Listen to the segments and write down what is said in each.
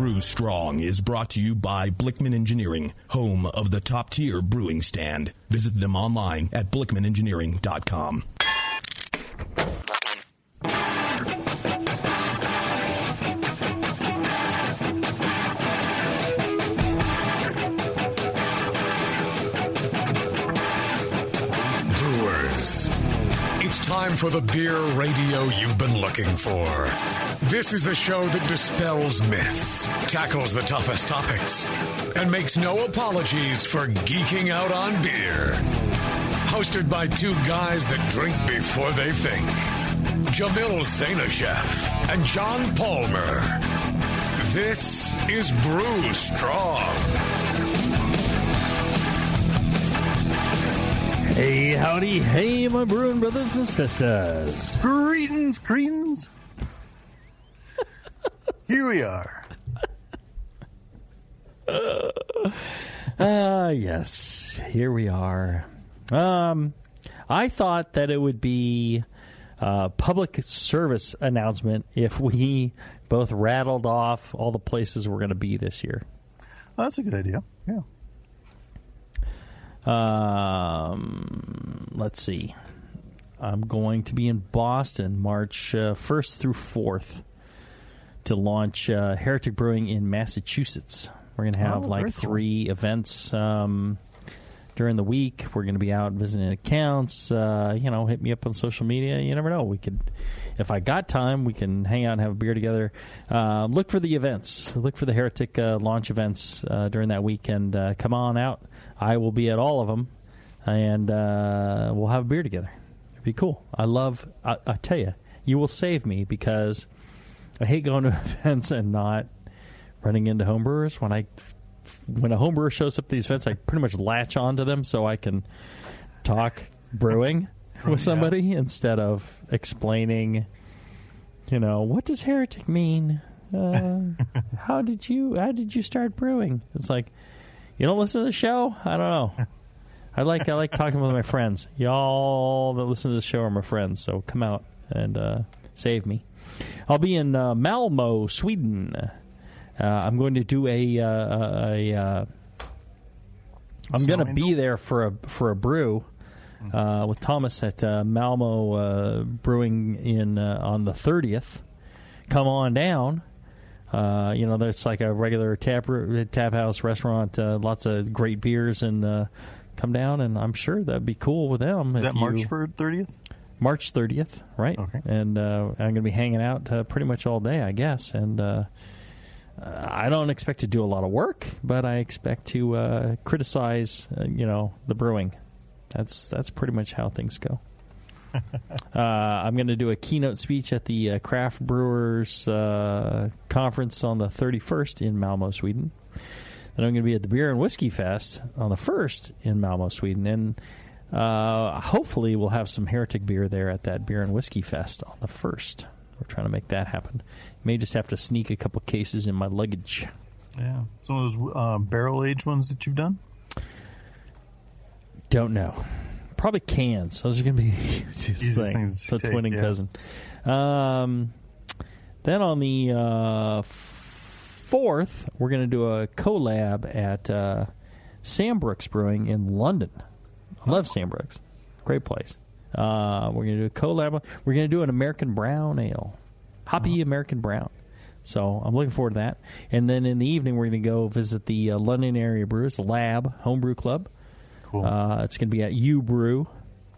Brew Strong is brought to you by Blickman Engineering, home of the top-tier brewing stand. Visit them online at blickmanengineering.com. It's time for the beer radio you've been looking for. This is the show that dispels myths, tackles the toughest topics, and makes no apologies for geeking out on beer. Hosted by two guys that drink before they think, Jamil Zainasheff and John Palmer. This is Brew Strong. Hey, howdy, hey, my brewing brothers and sisters. Greetings. Here we are. Yes, here we are. I thought that it would be a public service announcement if we both rattled off all the places we're going to be this year. Oh, that's a good idea, yeah. Let's see. I'm going to be in Boston March 1st through 4th to launch Heretic Brewing in Massachusetts. We're going to have three events during the week. We're going to be out visiting accounts. Hit me up on social media. You never know. We could, if I got time, we can hang out and have a beer together. Look for the events. Look for the Heretic launch events during that weekend. Come on out. I will be at all of them, and we'll have a beer together. It'd be cool. I tell you, you will save me because I hate going to events and not running into homebrewers. When a homebrewer shows up at these events, I pretty much latch onto them so I can talk brewing with somebody instead of explaining, what does heretic mean? How did you start brewing? It's like, you don't listen to the show? I don't know. I like talking with my friends. Y'all that listen to the show are my friends, so come out and save me. I'll be in Malmo, Sweden. I'm going to do I'm going to be there for a brew with Thomas at Malmo Brewing on the 30th. Come on down. There's like a regular tap house restaurant, lots of great beers, and come down, and I'm sure that'd be cool with them. Is that March 30th? March 30th, right? Okay. And I'm going to be hanging out pretty much all day, I guess, and I don't expect to do a lot of work, but I expect to criticize, the brewing. That's pretty much how things go. I'm going to do a keynote speech at the Craft Brewers Conference on the 31st in Malmo, Sweden. Then I'm going to be at the Beer and Whiskey Fest on the 1st in Malmo, Sweden. And hopefully we'll have some Heretic beer there at that Beer and Whiskey Fest on the 1st. We're trying to make that happen. May just have to sneak a couple cases in my luggage. Yeah. Some of those barrel-aged ones that you've done? Don't know. Probably cans. Those are going to be the easiest thing. So twinning cousin. Then on the 4th, we're going to do a collab at Sam Brooks Brewing in London. I love Sam Brooks. Great place. We're going to do a collab. We're going to do an American Brown Ale. Hoppy American Brown. So I'm looking forward to that. And then in the evening, we're going to go visit the London area brewers, the Lab Homebrew Club. Cool. It's going to be at U Brew.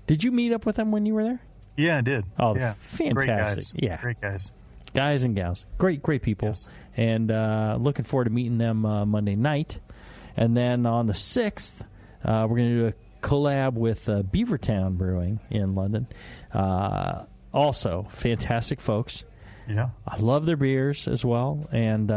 Did you meet up with them when you were there? Yeah, I did. Oh, yeah. Fantastic. Great guys. Yeah. Great guys. Guys and gals. Great people. Yes. And looking forward to meeting them Monday night. And then on the 6th, we're going to do a collab with Beavertown Brewing in London. Also, fantastic folks. Yeah. I love their beers as well. And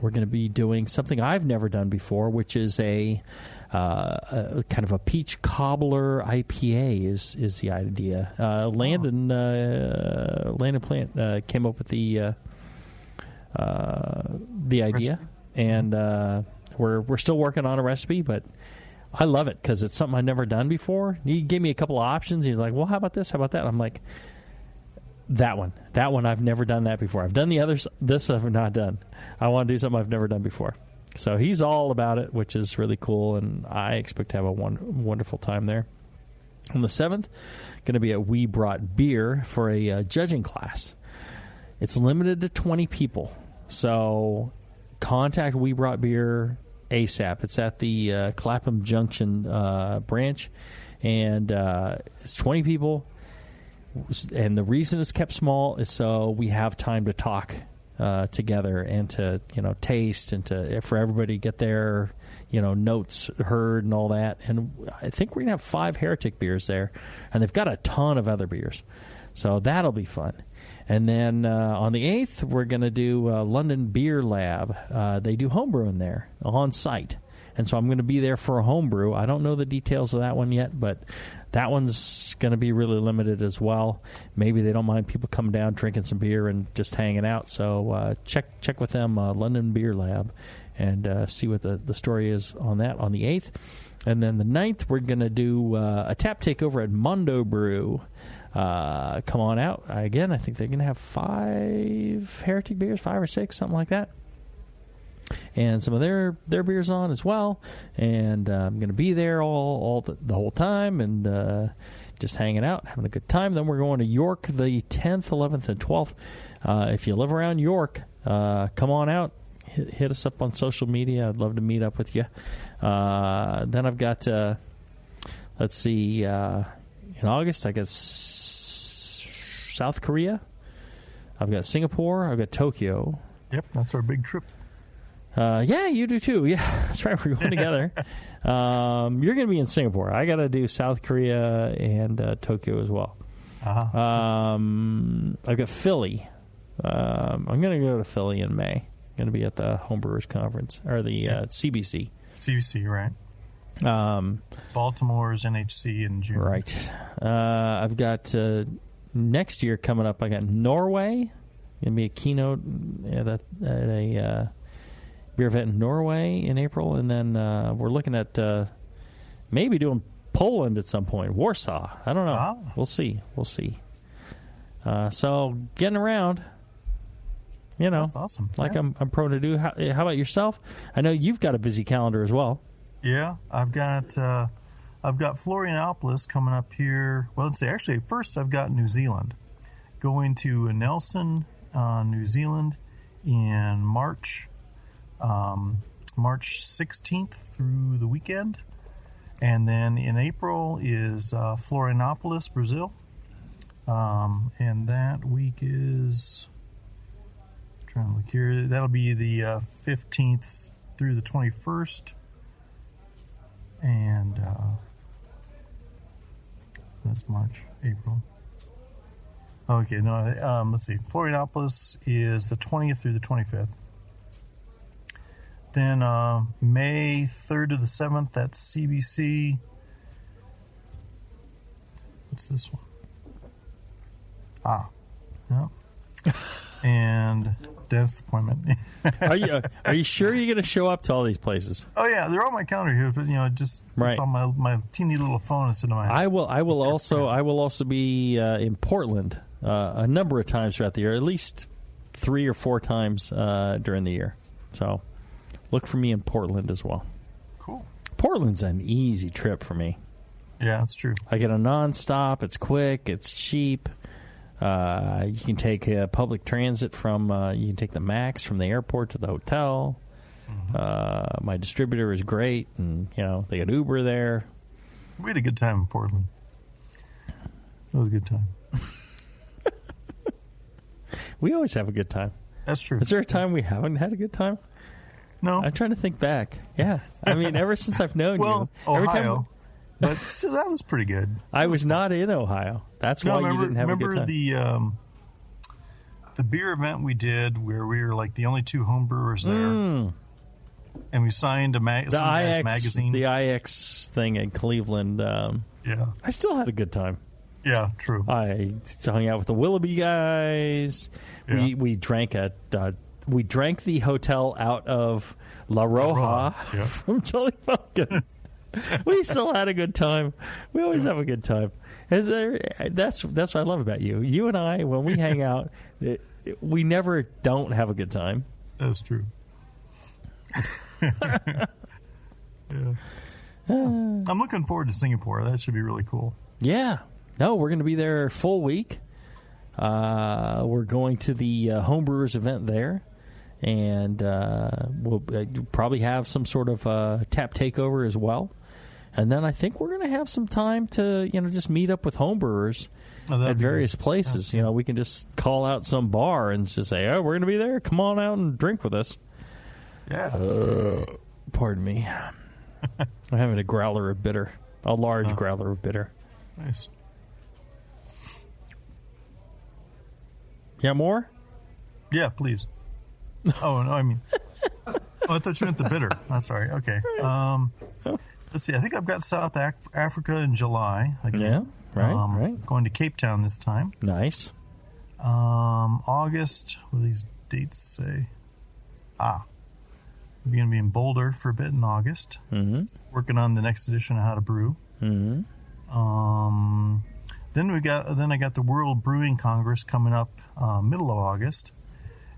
we're going to be doing something I've never done before, which is a kind of a peach cobbler IPA is the idea. Landon Plant came up with the idea, recipe. And we're still working on a recipe, but I love it because it's something I've never done before. He gave me a couple of options. He's like, well, how about this? How about that? I'm like, That one I've never done that before. I've done the others. This I've not done. I want to do something I've never done before. So he's all about it, which is really cool, and I expect to have a wonderful time there. On the 7th, going to be at We Brought Beer for a judging class. It's limited to 20 people, so contact We Brought Beer ASAP. It's at the Clapham Junction branch, and it's 20 people. And the reason it's kept small is so we have time to talk together and to taste and for everybody to get their notes heard and all that. And I think we're gonna have 5 Heretic beers there, and they've got a ton of other beers, so that'll be fun. And then on the 8th, we're gonna do London Beer Lab. They do homebrewing there on site, and so I'm going to be there for a homebrew. I don't know the details of that one yet, but that one's going to be really limited as well. Maybe they don't mind people coming down, drinking some beer, and just hanging out. So check with them, London Beer Lab, and see what the story is on that on the 8th. And then the 9th, we're going to do a tap takeover at Mondo Brew. Come on out. Again, I think they're going to have 5 Heretic beers, 5 or 6, something like that. And some of their beers on as well, and I'm going to be there all the whole time, and just hanging out, having a good time. Then we're going to York the 10th, 11th, and 12th. If you live around York, come on out. Hit us up on social media. I'd love to meet up with you. Then I've got, let's see, in August I got South Korea. I've got Singapore. I've got Tokyo. Yep, that's our big trip. Yeah, you do too. Yeah, that's right. We're going together. You're going to be in Singapore. I got to do South Korea and Tokyo as well. Uh-huh. I've got Philly. I'm going to go to Philly in May. I'm going to be at the Homebrewers Conference, or the CBC. CBC, right. Baltimore's NHC in June. Right. I've got next year coming up, I got Norway. Going to be a keynote at a beer event in Norway in April, and then we're looking at maybe doing Poland at some point. Warsaw. I don't know. Ah. We'll see. So getting around, That's awesome. Like I'm prone to do. How about yourself? I know you've got a busy calendar as well. Yeah, I've got Florianopolis coming up here. Well, let's say actually first I've got New Zealand, going to Nelson, New Zealand, in March 16th through the weekend. And then in April is Florianopolis, Brazil. And that week is, trying to look here, that'll be the 15th through the 21st. And that's March, April. Okay, no, let's see. Florianopolis is the 20th through the 25th. Then May 3rd to the 7th, that's CBC. What's this one? Yep. And dentist appointment. Are you sure you're going to show up to all these places? Oh yeah, they're on my calendar here, but just right. It's on my teeny little phone instead of my. I will also be in Portland a number of times throughout the year, at least 3 or 4 times during the year. So look for me in Portland as well. Cool. Portland's an easy trip for me. Yeah, that's true. I get a nonstop. It's quick. It's cheap. You can take public transit from. You can take the Max from the airport to the hotel. Mm-hmm. My distributor is great, and they got Uber there. We had a good time in Portland. It was a good time. We always have a good time. That's true. Is there a time we haven't had a good time? No. I'm trying to think back. Yeah, I mean, ever since I've known you, Ohio. every time. But still, that was pretty good. I was not in Ohio. That's why you didn't have a good time. Remember the beer event we did where we were like the only 2 homebrewers there, and we signed some guy's magazine. The IX thing in Cleveland. Yeah, I still had a good time. Yeah, true. I hung out with the Willoughby guys. Yeah. We drank the hotel out of La Roja Yeah. from Jolly Falcon. We still had a good time. We always have a good time. That's what I love about you. You and I, when we hang out, we never don't have a good time. That's true. Yeah. I'm looking forward to Singapore. That should be really cool. Yeah. No, we're going to be there full week. We're going to the homebrewers event there, and we'll probably have some sort of tap takeover as well. And then I think we're going to have some time to, just meet up with homebrewers at various places. We can just call out some bar and just say, "Oh, we're going to be there. Come on out and drink with us." Yeah. Pardon me. I'm having a growler of bitter, a large growler of bitter. Nice. Yeah, more? Yeah, please. Oh, no, I mean... I thought you meant the bitter. I'm sorry. Okay. Let's see. I think I've got South Africa in July. Again. Yeah, right. Going to Cape Town this time. Nice. August, what do these dates say? I'm going to be in Boulder for a bit in August. Mm-hmm. Working on the next edition of How to Brew. Mm-hmm. Then I got the World Brewing Congress coming up middle of August.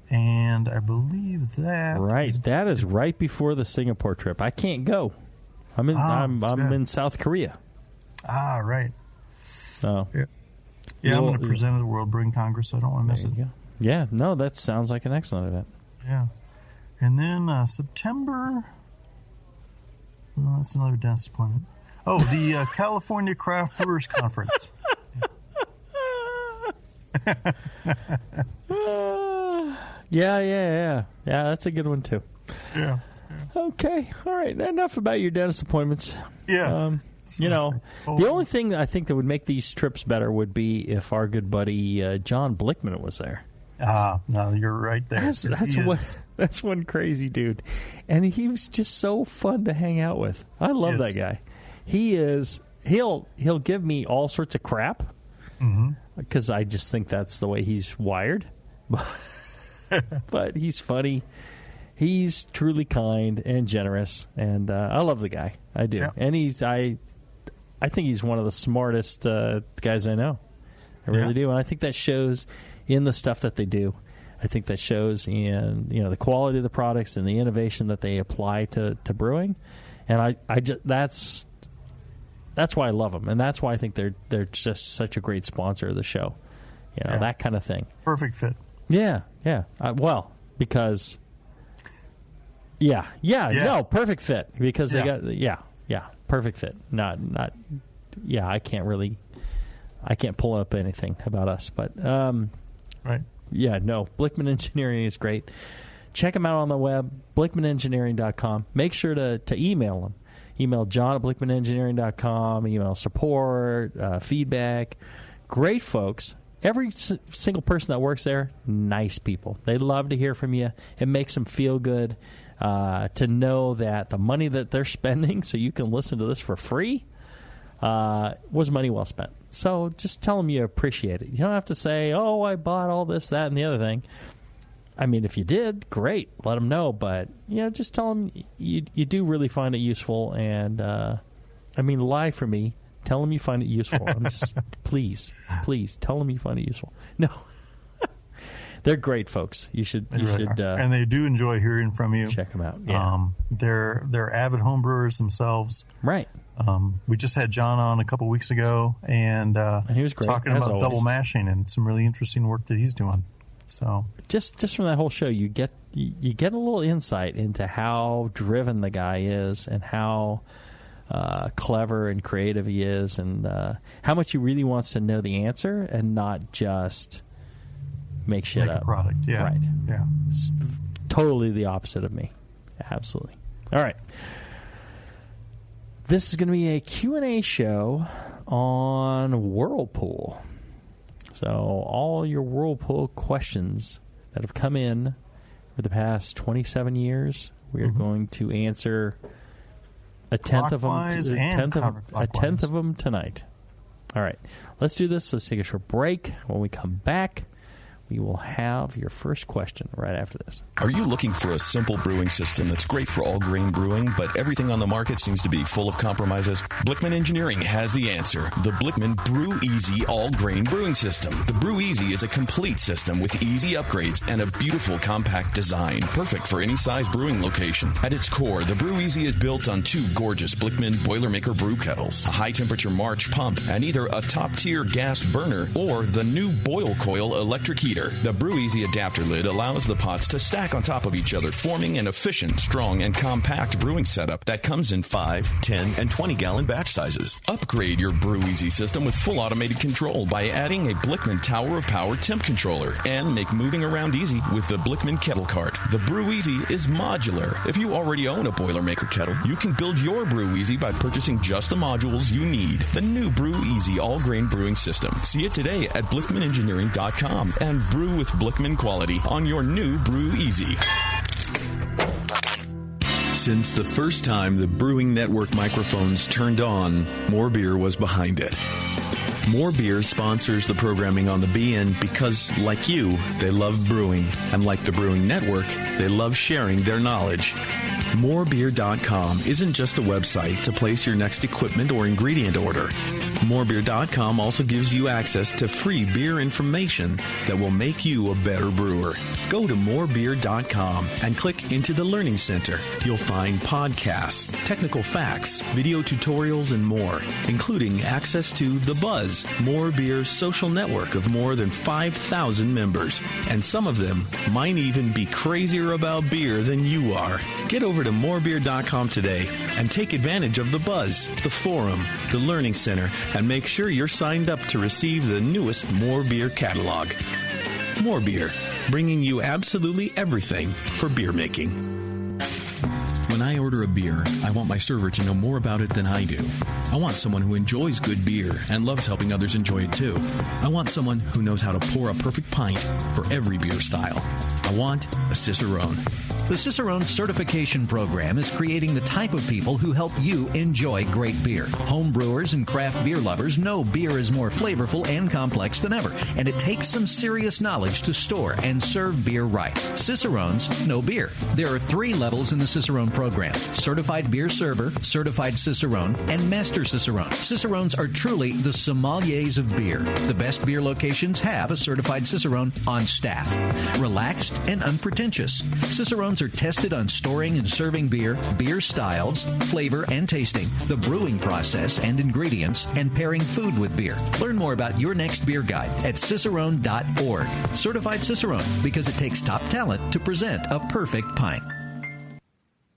And I believe that... Right. That is right before the Singapore trip. I can't go. I'm in South Korea. Right. So yeah, I'm going to present at the World Brewing Congress, so I don't want to miss it. Go. Yeah, no, that sounds like an excellent event. Yeah. And then September... Well, that's another dentist appointment. Oh, the California Craft Brewers Conference. Yeah, that's a good one, too. Yeah. Okay, all right. Enough about your dentist appointments. Yeah. The only thing that I think that would make these trips better would be if our good buddy John Blickman was there. No, you're right there. That's one crazy dude. And he was just so fun to hang out with. I love that guy. He is, he'll give me all sorts of crap because I just think that's the way he's wired. But he's funny. He's truly kind and generous, and I love the guy. I do. Yeah. And I think he's one of the smartest guys I know. I really do. And I think that shows in the stuff that they do. I think that shows in the quality of the products and the innovation that they apply to brewing. And I just that's why I love them, and that's why I think they're just such a great sponsor of the show. That kind of thing. Perfect fit. Yeah. Because no, perfect fit because they got perfect fit. Not I can't pull up anything about us, but right. Yeah, no, Blickman Engineering is great. Check them out on the web, blickmanengineering.com. Make sure to email them. Email John at blickmanengineering.com, email support, feedback. Great folks. Every single person that works there, nice people. They love to hear from you. It makes them feel good to know that the money that they're spending so you can listen to this for free was money well spent. So just tell them you appreciate it. You don't have to say, oh, I bought all this, that, and the other thing. I mean, if you did, great. Let them know. But, just tell them you do really find it useful. And, lie for me. Tell them you find it useful. I'm just, please, tell them you find it useful. No. They're great folks. You should, and they do enjoy hearing from you. Check them out. Yeah. They're avid homebrewers themselves. Right. We just had John on a couple weeks ago, and he was great, talking about double mashing and some really interesting work that he's doing. So just from that whole show, you get a little insight into how driven the guy is and how clever and creative he is, and how much he really wants to know the answer and not just make shit up. A product, yeah. Right. Yeah. It's totally the opposite of me. Absolutely. All right. This is going to be a Q&A show on Whirlpool. So all your Whirlpool questions that have come in for the past 27 years, we are going to answer a tenth of them tonight. All right. Let's do this. Let's take a short break. When we come back, We will have your first question right after this. Are you looking for a simple brewing system that's great for all grain brewing, but everything on the market seems to be full of compromises? Blickman Engineering has the answer. The Blickman Brew Easy All Grain Brewing System. The Brew Easy is a complete system with easy upgrades and a beautiful compact design, perfect for any size brewing location. At its core, the Brew Easy is built on two gorgeous Blickman Boilermaker brew kettles, a high-temperature March pump, and either a top-tier gas burner or the new Boil Coil electric heater. The Brew Easy adapter lid allows the pots to stack on top of each other, forming an efficient, strong, and compact brewing setup that comes in 5, 10, and 20-gallon batch sizes. Upgrade your Brew Easy system with full automated control by adding a Blickman Tower of Power temp controller and make moving around easy with the Blickman Kettle Cart. The Brew Easy is modular. If you already own a Boilermaker kettle, you can build your Brew Easy by purchasing just the modules you need. The new Brew Easy all-grain brewing system. See it today at BlickmanEngineering.com and brew with Blickman quality on your new Brew Easy. Since the first time the Brewing Network microphones turned on, More Beer was behind it. More Beer sponsors the programming on the BN because, like you, they love brewing. And like the Brewing Network, they love sharing their knowledge. Morebeer.com isn't just a website to place your next equipment or ingredient order. Morebeer.com also gives you access to free beer information that will make you a better brewer. Go to morebeer.com and click into the Learning Center. You'll find podcasts, technical facts, video tutorials, and more, including access to The Buzz, More Beer's social network of more than 5,000 members. And some of them might even be crazier about beer than you are. Get over to morebeer.com today and take advantage of The Buzz, the forum, the Learning Center, and make sure you're signed up to receive the newest More Beer catalog. More Beer, bringing you absolutely everything for beer making. When I order a beer, I want my server to know more about it than I do. I want someone who enjoys good beer and loves helping others enjoy it too. I want someone who knows how to pour a perfect pint for every beer style. I want a Cicerone. The Cicerone Certification Program is creating the type of people who help you enjoy great beer. Home brewers and craft beer lovers know beer is more flavorful and complex than ever, and it takes some serious knowledge to store and serve beer right. Cicerones know beer. There are 3 levels in the Cicerone program: Certified Beer Server, Certified Cicerone, and Master Cicerone. Cicerones are truly the sommeliers of beer. The best beer locations have a Certified Cicerone on staff. Relaxed and unpretentious. Cicerones are tested on storing and serving beer, beer styles, flavor and tasting, the brewing process and ingredients, and pairing food with beer. Learn more about your next beer guide at cicerone.org. Certified Cicerone, because it takes top talent to present a perfect pint.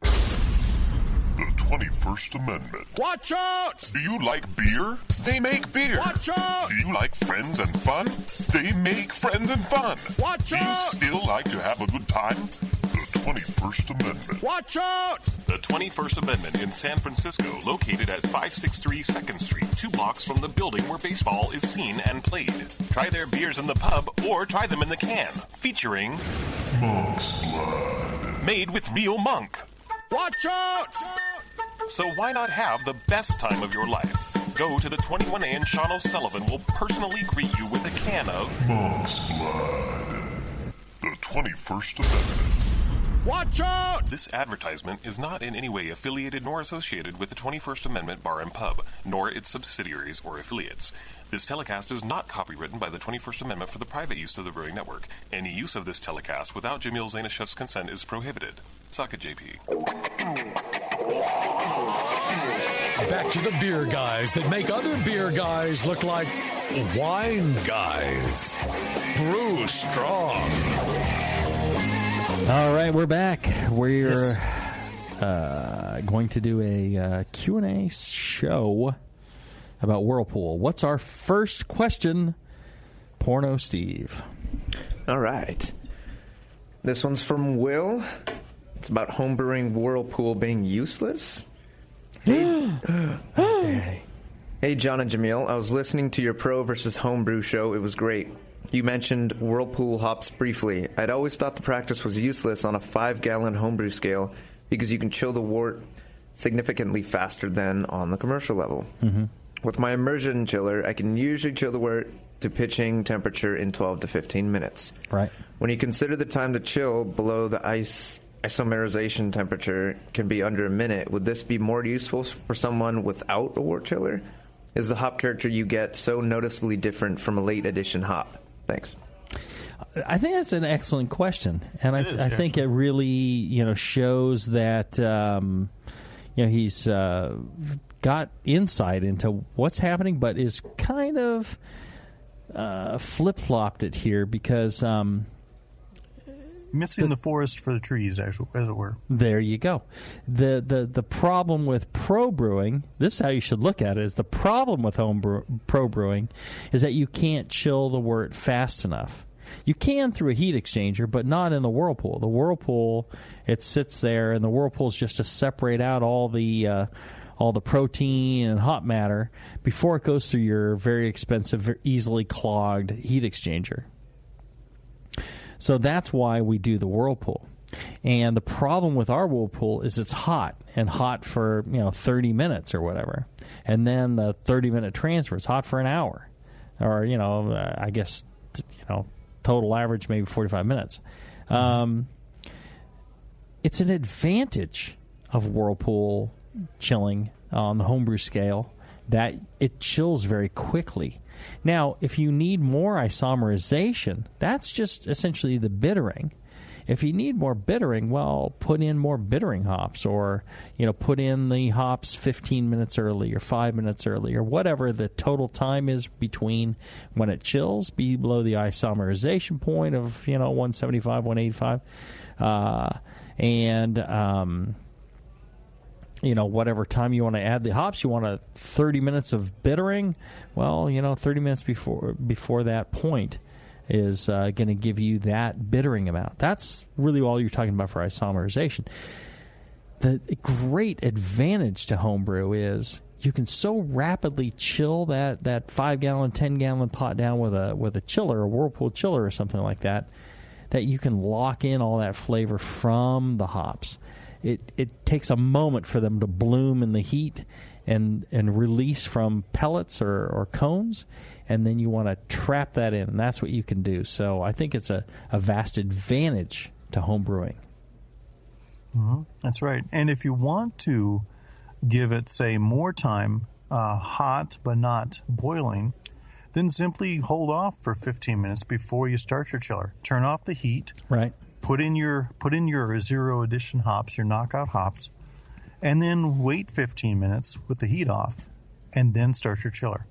The 21st Amendment. Watch out! Do you like beer? They make beer. Watch out! Do you like friends and fun? They make friends and fun. Watch out! Do you still like to have a good time? The 21st Amendment. Watch out! The 21st Amendment in San Francisco, located at 563 2nd Street, 2 blocks from the building where baseball is seen and played. Try their beers in the pub or try them in the can, featuring Monk's Blood. Made with real monk. Watch out! So why not have the best time of your life? Go to the 21A and Sean O'Sullivan will personally greet you with a can of Monk's Blood. The 21st Amendment. Watch out! This advertisement is not in any way affiliated nor associated with the 21st Amendment Bar and Pub, nor its subsidiaries or affiliates. This telecast is not copywritten by the 21st Amendment for the private use of the Brewing Network. Any use of this telecast without Jamil Zainashev's consent is prohibited. Suck it, JP. Back to the beer guys that make other beer guys look like wine guys. Brew Strong. All right, we're back. We're going to do a Q&A show about Whirlpool. What's our first question, Porno Steve? All right. This one's from Will. It's about homebrewing Whirlpool being useless. Hey, John and Jamil. I was listening to your Pro versus Homebrew show. It was great. You mentioned Whirlpool hops briefly. I'd always thought the practice was useless on a 5-gallon homebrew scale because you can chill the wort significantly faster than on the commercial level. Mm-hmm. With my immersion chiller, I can usually chill the wort to pitching temperature in 12 to 15 minutes. Right. When you consider the time to chill below the isomerization temperature can be under a minute, would this be more useful for someone without a wort chiller? Is the hop character you get so noticeably different from a late addition hop? Thanks. I think that's an excellent question, and I think it really shows that he's got insight into what's happening, but is kind of flip-flopped it here because missing the forest for the trees, as it were. There you go. The problem with pro brewing, this is how you should look at it, is the problem with pro brewing is that you can't chill the wort fast enough. You can through a heat exchanger, but not in the Whirlpool. The Whirlpool, it sits there, and the Whirlpool is just to separate out all the protein and hop matter before it goes through your very expensive, easily clogged heat exchanger. So that's why we do the Whirlpool. And the problem with our Whirlpool is it's hot, and hot for 30 minutes or whatever. And then the 30-minute transfer is hot for an hour. Or, I guess, total average maybe 45 minutes. It's an advantage of Whirlpool chilling on the homebrew scale that it chills very quickly. Now, if you need more isomerization, that's just essentially the bittering. If you need more bittering, well, put in more bittering hops, or put in the hops 15 minutes early or 5 minutes early, or whatever the total time is between when it chills, below the isomerization point of 175, 185, whatever time you want to add the hops. You want 30 minutes of bittering. Well, 30 minutes before that point is going to give you that bittering amount. That's really all you're talking about for isomerization. The great advantage to homebrew is you can so rapidly chill that 5-gallon, 10-gallon pot down with a chiller, a Whirlpool chiller or something like that you can lock in all that flavor from the hops. It takes a moment for them to bloom in the heat and release from pellets or cones, and then you want to trap that in, and that's what you can do. So I think it's a vast advantage to home brewing. Mm-hmm. That's right. And if you want to give it, say, more time, hot but not boiling, then simply hold off for 15 minutes before you start your chiller. Turn off the heat. Right. Put in your zero addition hops, your knockout hops, and then wait 15 minutes with the heat off, and then start your chiller.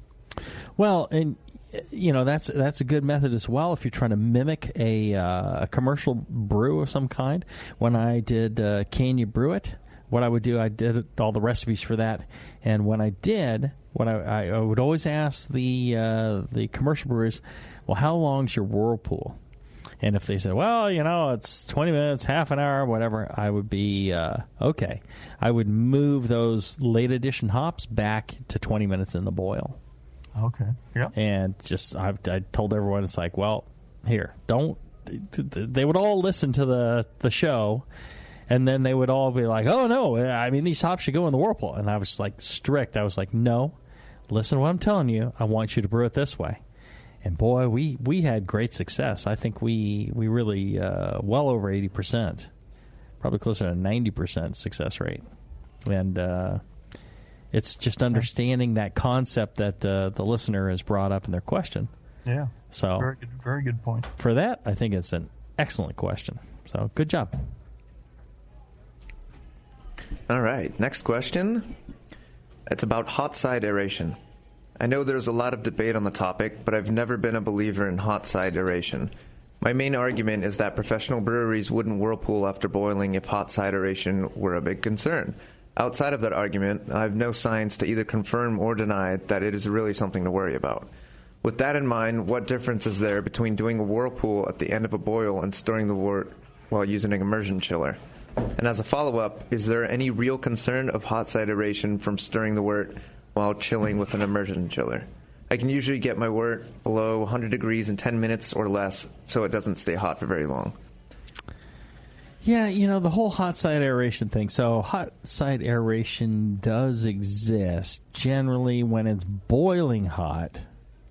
Well, and that's a good method as well if you're trying to mimic a commercial brew of some kind. When I did Can You Brew It, what I would do, I did all the recipes for that, and when I would always ask the commercial brewers, well, how long's your Whirlpool? And if they said, well, it's 20 minutes, half an hour, whatever, I would be, okay. I would move those late addition hops back to 20 minutes in the boil. Okay, yeah. And I told everyone, it's like, well, here, don't. They would all listen to the show, and then they would all be like, oh, no, these hops should go in the Whirlpool. And I was like strict. I was like, no, listen to what I'm telling you. I want you to brew it this way. And boy, we had great success. I think we really well over 80%, probably closer to 90% success rate. And it's just understanding that concept that the listener has brought up in their question. Yeah. So very good point. For that, I think it's an excellent question. So good job. All right, next question. It's about hot side aeration. I know there's a lot of debate on the topic, but I've never been a believer in hot side aeration. My main argument is that professional breweries wouldn't whirlpool after boiling if hot side aeration were a big concern. Outside of that argument, I have no science to either confirm or deny that it is really something to worry about. With that in mind, what difference is there between doing a whirlpool at the end of a boil and storing the wort while using an immersion chiller? And as a follow-up, is there any real concern of hot side aeration from stirring the wort while chilling with an immersion chiller? I can usually get my wort below 100 degrees in 10 minutes or less, so it doesn't stay hot for very long. Yeah, the whole hot side aeration thing. So hot side aeration does exist generally when it's boiling hot.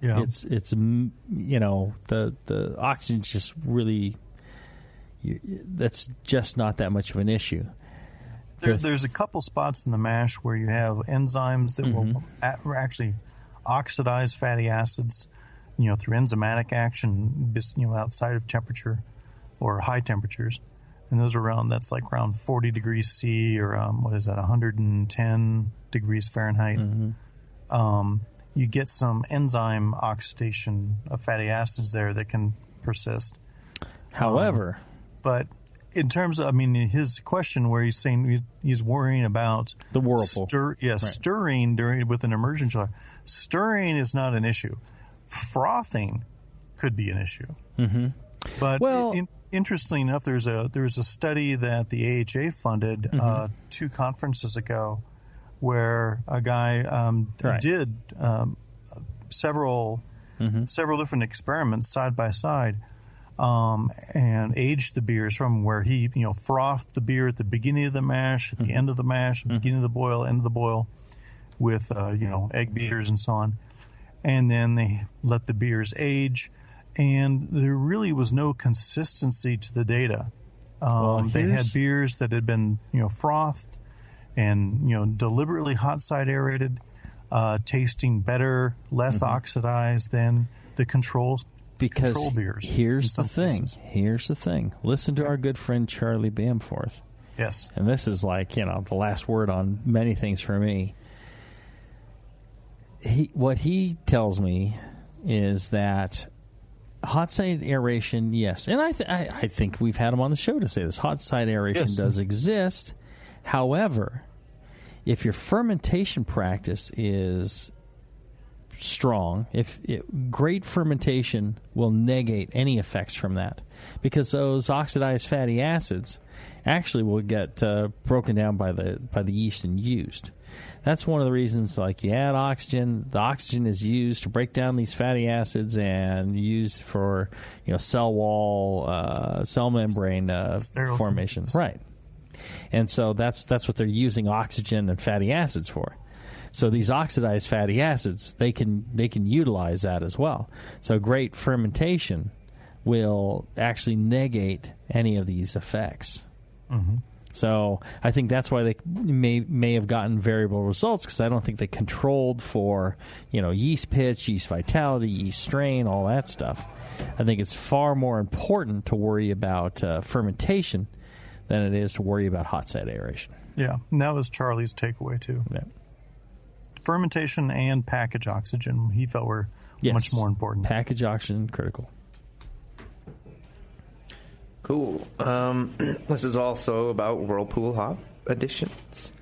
Yeah. It's the oxygen's just really that's just not that much of an issue. There's a couple spots in the mash where you have enzymes that will actually oxidize fatty acids, through enzymatic action, outside of temperature or high temperatures. And those are that's like around 40 degrees C or 110 degrees Fahrenheit. You get some enzyme oxidation of fatty acids there that can persist. However, but in terms of, his question where he's saying he's worrying about the whirlpool. Stirring with an immersion chiller. Stirring is not an issue. Frothing could be an issue. But interestingly enough, there was a study that the AHA funded 2 conferences ago, where a guy did several different experiments side by side, and aged the beers from where he frothed the beer at the beginning of the mash, at the end of the mash, beginning of the boil, end of the boil, with egg beaters and so on, and then they let the beers age. And there really was no consistency to the data. They had beers that had been, frothed and, deliberately hot side aerated, tasting better, less oxidized than the control beers. Here's the thing. Listen to our good friend Charlie Bamforth. Yes. And this is like, the last word on many things for me. What he tells me is that hot side aeration, yes, and I think we've had him on the show to say this. Hot side aeration does exist. However, if your fermentation practice is strong, great fermentation will negate any effects from that, because those oxidized fatty acids actually will get broken down by the yeast and used. That's one of the reasons, like, you add oxygen. The oxygen is used to break down these fatty acids and used for, cell wall, cell membrane formation. Right. And so that's what they're using oxygen and fatty acids for. So these oxidized fatty acids, they can utilize that as well. So great fermentation will actually negate any of these effects. So I think that's why they may have gotten variable results, because I don't think they controlled for, yeast pitch, yeast vitality, yeast strain, all that stuff. I think it's far more important to worry about fermentation than it is to worry about hot side aeration. Yeah, and that was Charlie's takeaway too. Yeah. Fermentation and package oxygen, he felt, were much more important. Package oxygen, critical. Cool. This is also about Whirlpool hop additions.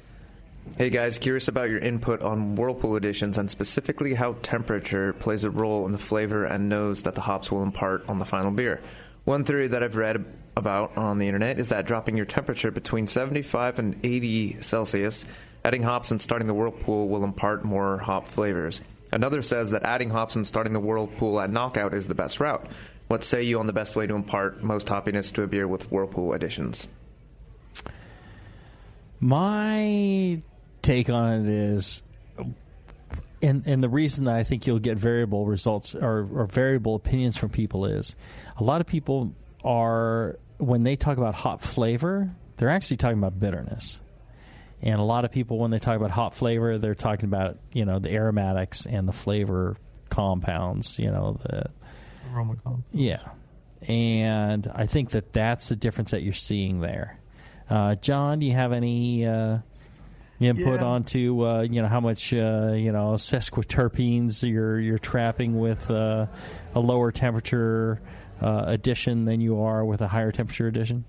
Hey guys, curious about your input on Whirlpool additions, and specifically how temperature plays a role in the flavor and nose that the hops will impart on the final beer. One theory that I've read about on the internet is that dropping your temperature between 75 and 80 Celsius, adding hops and starting the Whirlpool will impart more hop flavors. Another says that adding hops and starting the Whirlpool at knockout is the best route. What say you on the best way to impart most hoppiness to a beer with Whirlpool additions? My take on it is, and the reason that I think you'll get variable results or variable opinions from people is, a lot of people are, when they talk about hop flavor, they're actually talking about bitterness. And a lot of people, when they talk about hop flavor, they're talking about, the aromatics and the flavor compounds, the aroma compounds. Yeah. And I think that's the difference that you're seeing there. John, do you have any input onto how much sesquiterpenes you're trapping with a lower temperature addition than you are with a higher temperature addition?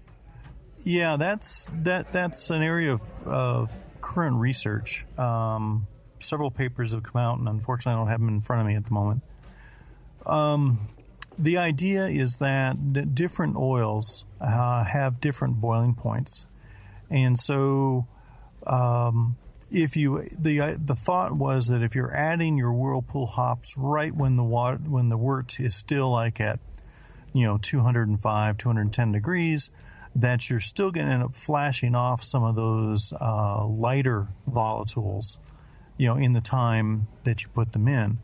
Yeah, that's an area of current research. Several papers have come out, and unfortunately I don't have them in front of me at the moment. The idea is that different oils have different boiling points, and so the thought was that if you're adding your Whirlpool hops right when the wort is still like at 205, 210 degrees, that you're still going to end up flashing off some of those lighter volatiles, in the time that you put them in.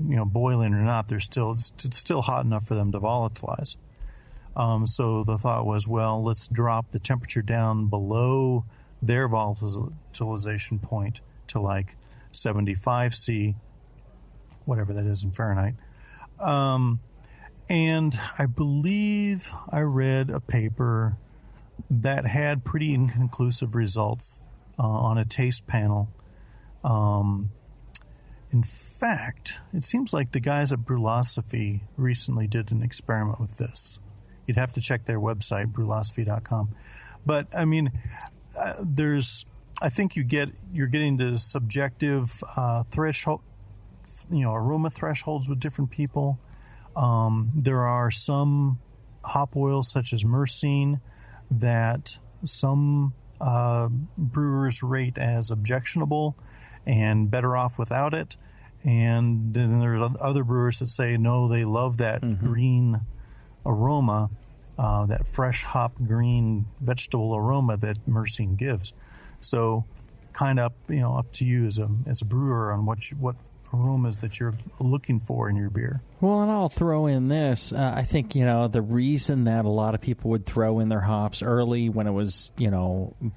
Boiling or not, it's still hot enough for them to volatilize. So the thought was, well, let's drop the temperature down below their volatilization point to like 75 C, whatever that is in Fahrenheit. And I believe I read a paper that had pretty inconclusive results on a taste panel. In fact, it seems like the guys at Brewlosophy recently did an experiment with this. You'd have to check their website, brewlosophy.com. But I mean, I think you're getting to subjective threshold, aroma thresholds with different people. There are some hop oils such as myrcene that some brewers rate as objectionable and better off without it. And then there are other brewers that say, no, they love that green aroma, that fresh hop green vegetable aroma that myrcene gives. So kind of up to you as a brewer on what aromas that you're looking for in your beer. Well, and I'll throw in this. I think, the reason that a lot of people would throw in their hops early when it was,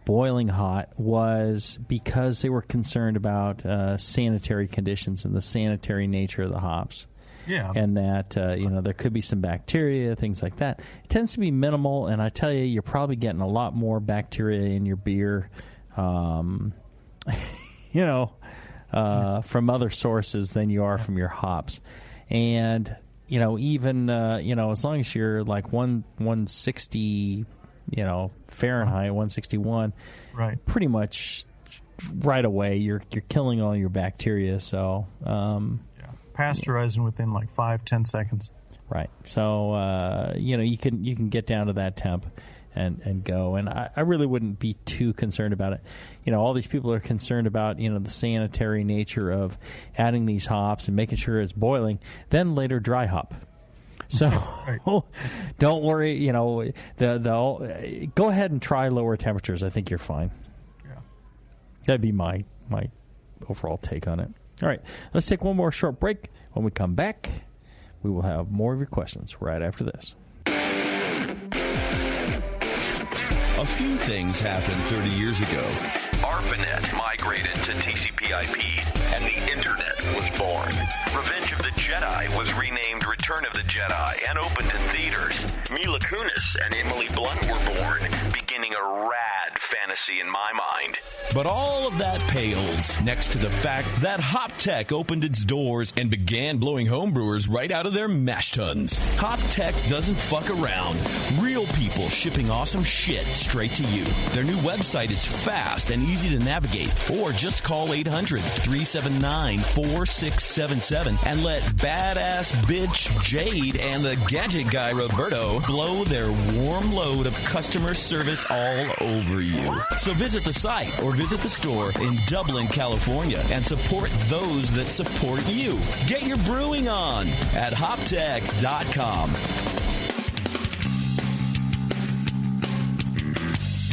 boiling hot was because they were concerned about sanitary conditions and the sanitary nature of the hops. Yeah. And that, there could be some bacteria, things like that. It tends to be minimal, and I tell you, you're probably getting a lot more bacteria in your beer, from other sources than you are from your hops. And, even, as long as you're like 160, Fahrenheit, 161, right, pretty much right away you're killing all your bacteria. So, pasteurizing within like 5-10 seconds. Right. So, you can get down to that temp and go. And I really wouldn't be too concerned about it. All these people are concerned about, the sanitary nature of adding these hops and making sure it's boiling, then later dry hop. So don't worry, go ahead and try lower temperatures. I think you're fine. Yeah. That'd be my overall take on it. All right, let's take one more short break. When we come back, we will have more of your questions right after this. A few things happened 30 years ago. ARPANET migrated to TCP/IP, and the Internet was born. Revenge of the Jedi was renamed Return of the Jedi and opened in theaters. Mila Kunis and Emily Blunt were born, beginning a rad fantasy in my mind. But all of that pales next to the fact that HopTech opened its doors and began blowing homebrewers right out of their mash tuns. HopTech doesn't fuck around. Real people shipping awesome shit straight to you. Their new website is fast and easy to navigate. Or just call 800-379-4677 and let badass bitch Jade and the gadget guy Roberto blow their warm load of customer service all over you. So visit the site or visit the store in Dublin, California and support those that support you. Get your brewing on at hoptech.com.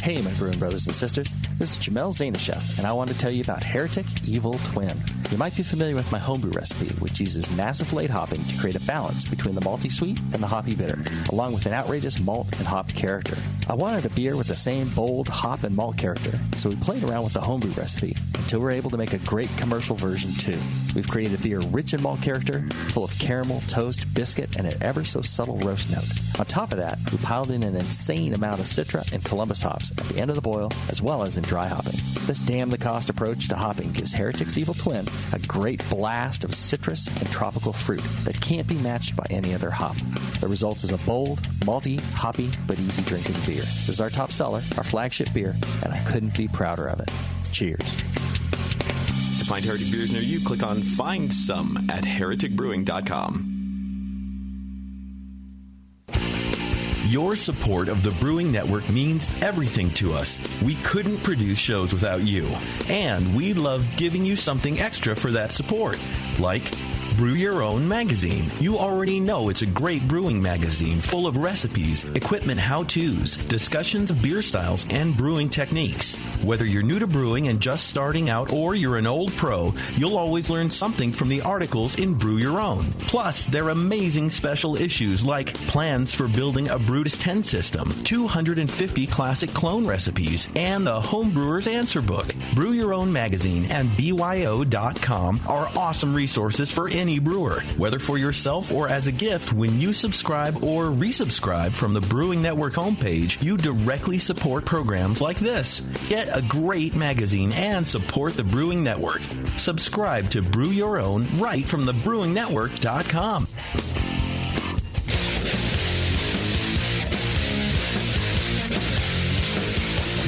Hey, my brewing brothers and sisters. This is Jamil Zainashev, and I want to tell you about Heretic Evil Twin. You might be familiar with my homebrew recipe, which uses massive late hopping to create a balance between the malty sweet and the hoppy bitter, along with an outrageous malt and hop character. I wanted a beer with the same bold hop and malt character, so we played around with the homebrew recipe until we were able to make a great commercial version too. We've created a beer rich in malt character, full of caramel, toast, biscuit, and an ever so subtle roast note. On top of that, we piled in an insane amount of Citra and Columbus hops at the end of the boil, as well as in dry hopping. This damn-the-cost approach to hopping gives Heretic's Evil Twin a great blast of citrus and tropical fruit that can't be matched by any other hop. The result is a bold, malty, hoppy, but easy-drinking beer. This is our top seller, our flagship beer, and I couldn't be prouder of it. Cheers. To find Heretic beers near you, click on Find Some at hereticbrewing.com. Your support of the Brewing Network means everything to us. We couldn't produce shows without you. And we love giving you something extra for that support, like Brew Your Own magazine. You already know it's a great brewing magazine full of recipes, equipment how-tos, discussions of beer styles, and brewing techniques. Whether you're new to brewing and just starting out or you're an old pro, you'll always learn something from the articles in Brew Your Own. Plus, there are amazing special issues like plans for building a Brutus 10 system, 250 classic clone recipes, and the Homebrewer's Answer Book. Brew Your Own magazine and BYO.com are awesome resources for any brewer. Whether for yourself or as a gift, when you subscribe or resubscribe from the Brewing Network homepage, you directly support programs like this. Get a great magazine and support the Brewing Network. Subscribe to Brew Your Own right from the BrewingNetwork.com.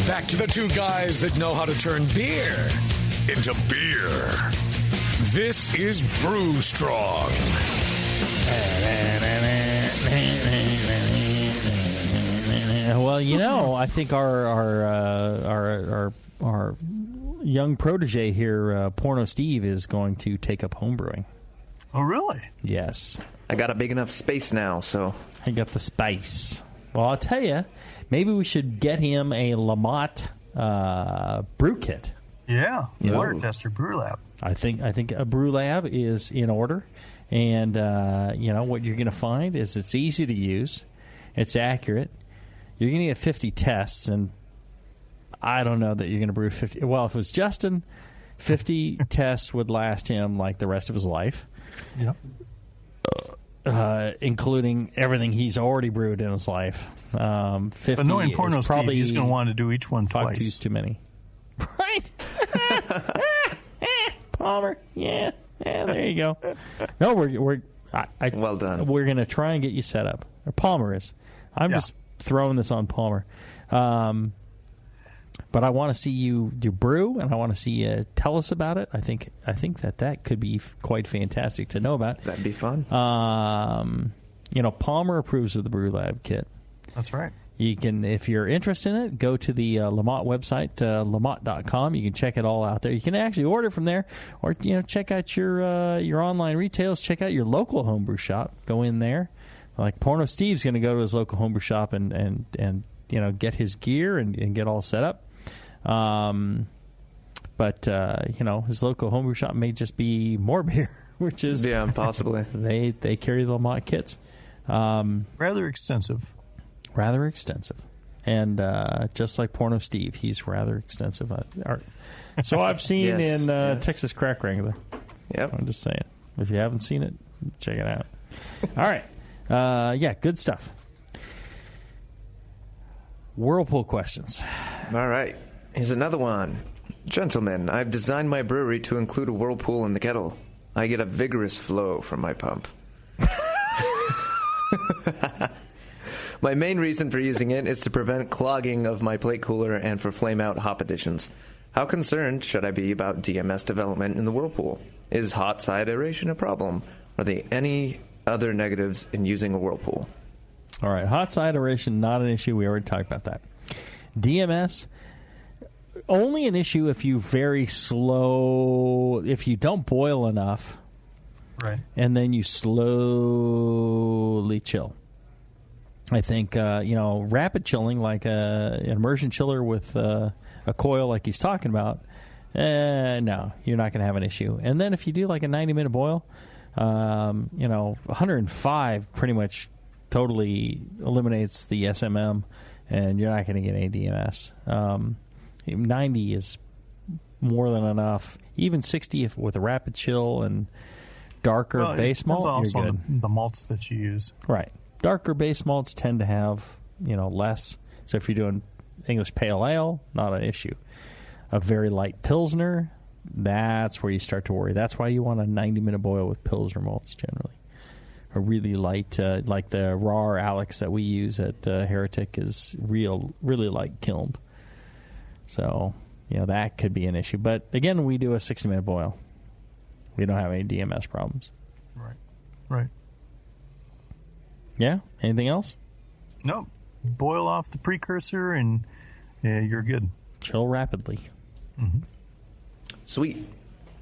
Back to the two guys that know how to turn beer into beer. This is Brew Strong. Well, you know, I think our young protege here, Porno Steve, is going to take up homebrewing. Oh, really? Yes. I got a big enough space now, so... I got the space. Well, I'll tell you, maybe we should get him a Lamont brew kit. Yeah, water tester brew lab. I think a brew lab is in order, and you know what you're going to find is it's easy to use, it's accurate. You're going to get 50 tests, and I don't know that you're going to brew 50. Well, if it was Justin, 50 tests would last him like the rest of his life. Yep. Including everything he's already brewed in his life. 50 but knowing Porno Steve, probably he's going to want to do each one twice. 5 2's too many. Right? Palmer. Yeah, there you go. No, we're well done. We're going to try and get you set up. Or Palmer is. I'm just throwing this on Palmer. But I want to see you brew, and I want to see you tell us about it. I think that could be quite fantastic to know about. That'd be fun. You know, Palmer approves of the Brew Lab kit. That's right. You can, if you're interested in it, go to the Lamont website, lamont.com. You can check it all out there. You can actually order from there, or check out your online retails. Check out your local homebrew shop. Go in there. Like Porno Steve's going to go to his local homebrew shop and get his gear and get all set up. But his local homebrew shop may just be more beer, which is possibly they carry the Lamont kits. Rather extensive, and just like Porno Steve, he's rather extensive. So I've seen in Texas Crack Wrangler. Yep, I'm just saying. If you haven't seen it, check it out. All right, good stuff. Whirlpool questions. All right. Here's another one. Gentlemen, I've designed my brewery to include a whirlpool in the kettle. I get a vigorous flow from my pump. My main reason for using it is to prevent clogging of my plate cooler and for flame out hop additions. How concerned should I be about DMS development in the whirlpool? Is hot side aeration a problem? Are there any other negatives in using a whirlpool? All right, hot side aeration, not an issue. We already talked about that. DMS, only an issue if you very slow, if you don't boil enough, right, and then you slowly chill. I think rapid chilling, like an immersion chiller with a coil, like he's talking about. No, you're not going to have an issue. And then if you do like a 90-minute boil, 105 pretty much totally eliminates the SMM, and you're not going to get any DMS. 90 is more than enough. Even 60 with a rapid chill and darker base malt, also you're good. The malts that you use. Right. Darker base malts tend to have, less. So if you're doing English Pale Ale, not an issue. A very light Pilsner, that's where you start to worry. That's why you want a 90-minute boil with Pilsner malts generally. A really light, like the raw Alex that we use at Heretic is really light kilned. So, that could be an issue. But again, we do a 60-minute boil. We don't have any DMS problems. Right. Yeah? Anything else? Nope. Boil off the precursor and you're good. Chill rapidly. Mm-hmm. Sweet.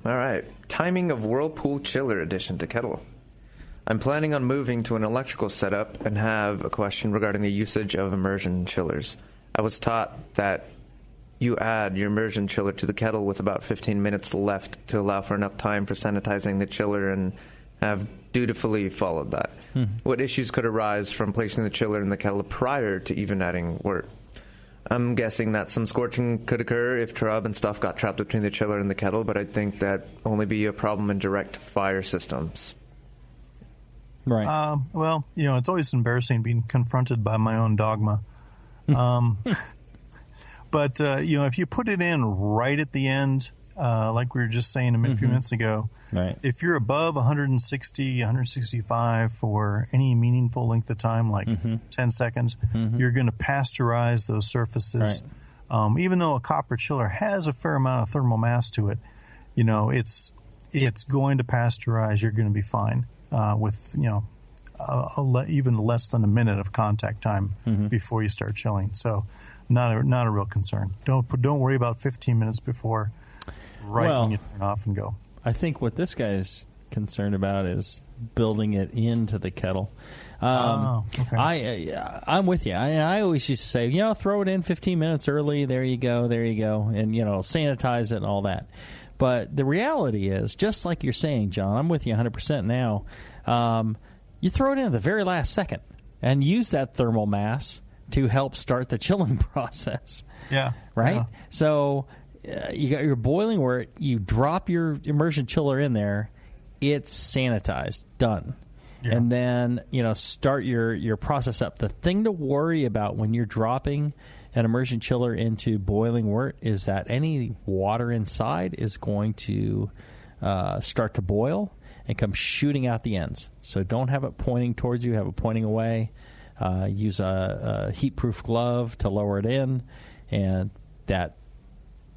All right. Timing of Whirlpool chiller addition to kettle. I'm planning on moving to an electrical setup and have a question regarding the usage of immersion chillers. I was taught that you add your immersion chiller to the kettle with about 15 minutes left to allow for enough time for sanitizing the chiller, and have dutifully followed that. What issues could arise from placing the chiller in the kettle prior to even adding wort? I'm guessing that some scorching could occur if trub and stuff got trapped between the chiller and the kettle, but I think that only be a problem in direct fire systems. Right. Well, it's always embarrassing being confronted by my own dogma. But, if you put it in right at the end, like we were just saying a few minutes ago, right. If you're above 160, 165 for any meaningful length of time, like 10 seconds, you're going to pasteurize those surfaces. Right. Even though a copper chiller has a fair amount of thermal mass to it, it's going to pasteurize. You're going to be fine with, even less than a minute of contact time before you start chilling. So not a real concern. Don't worry about 15 minutes before when you turn off and go. I think what this guy's concerned about is building it into the kettle. Okay. I'm with you. I always used to say, throw it in 15 minutes early. There you go, and sanitize it and all that. But the reality is, just like you're saying, John, I'm with you 100% now. You throw it in at the very last second and use that thermal mass to help start the chilling process. Yeah. Right? Yeah. So you got your boiling wort, you drop your immersion chiller in there, it's sanitized, done. Yeah. And then, start your process up. The thing to worry about when you're dropping an immersion chiller into boiling wort is that any water inside is going to start to boil and come shooting out the ends. So don't have it pointing towards you, have it pointing away. Use a heat-proof glove to lower it in, and that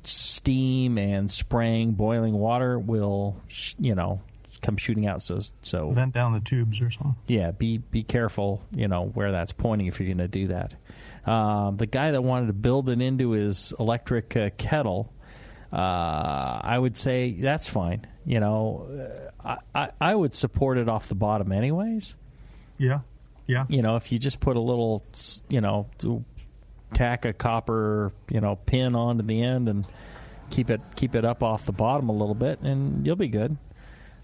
steam and spraying boiling water will, come shooting out. So vent down the tubes or something. Yeah, be careful, where that's pointing if you're going to do that. The guy that wanted to build it into his electric kettle, I would say that's fine. I would support it off the bottom anyways. Yeah. Yeah. If you just put a little, tack a copper, pin onto the end and keep it up off the bottom a little bit, and you'll be good.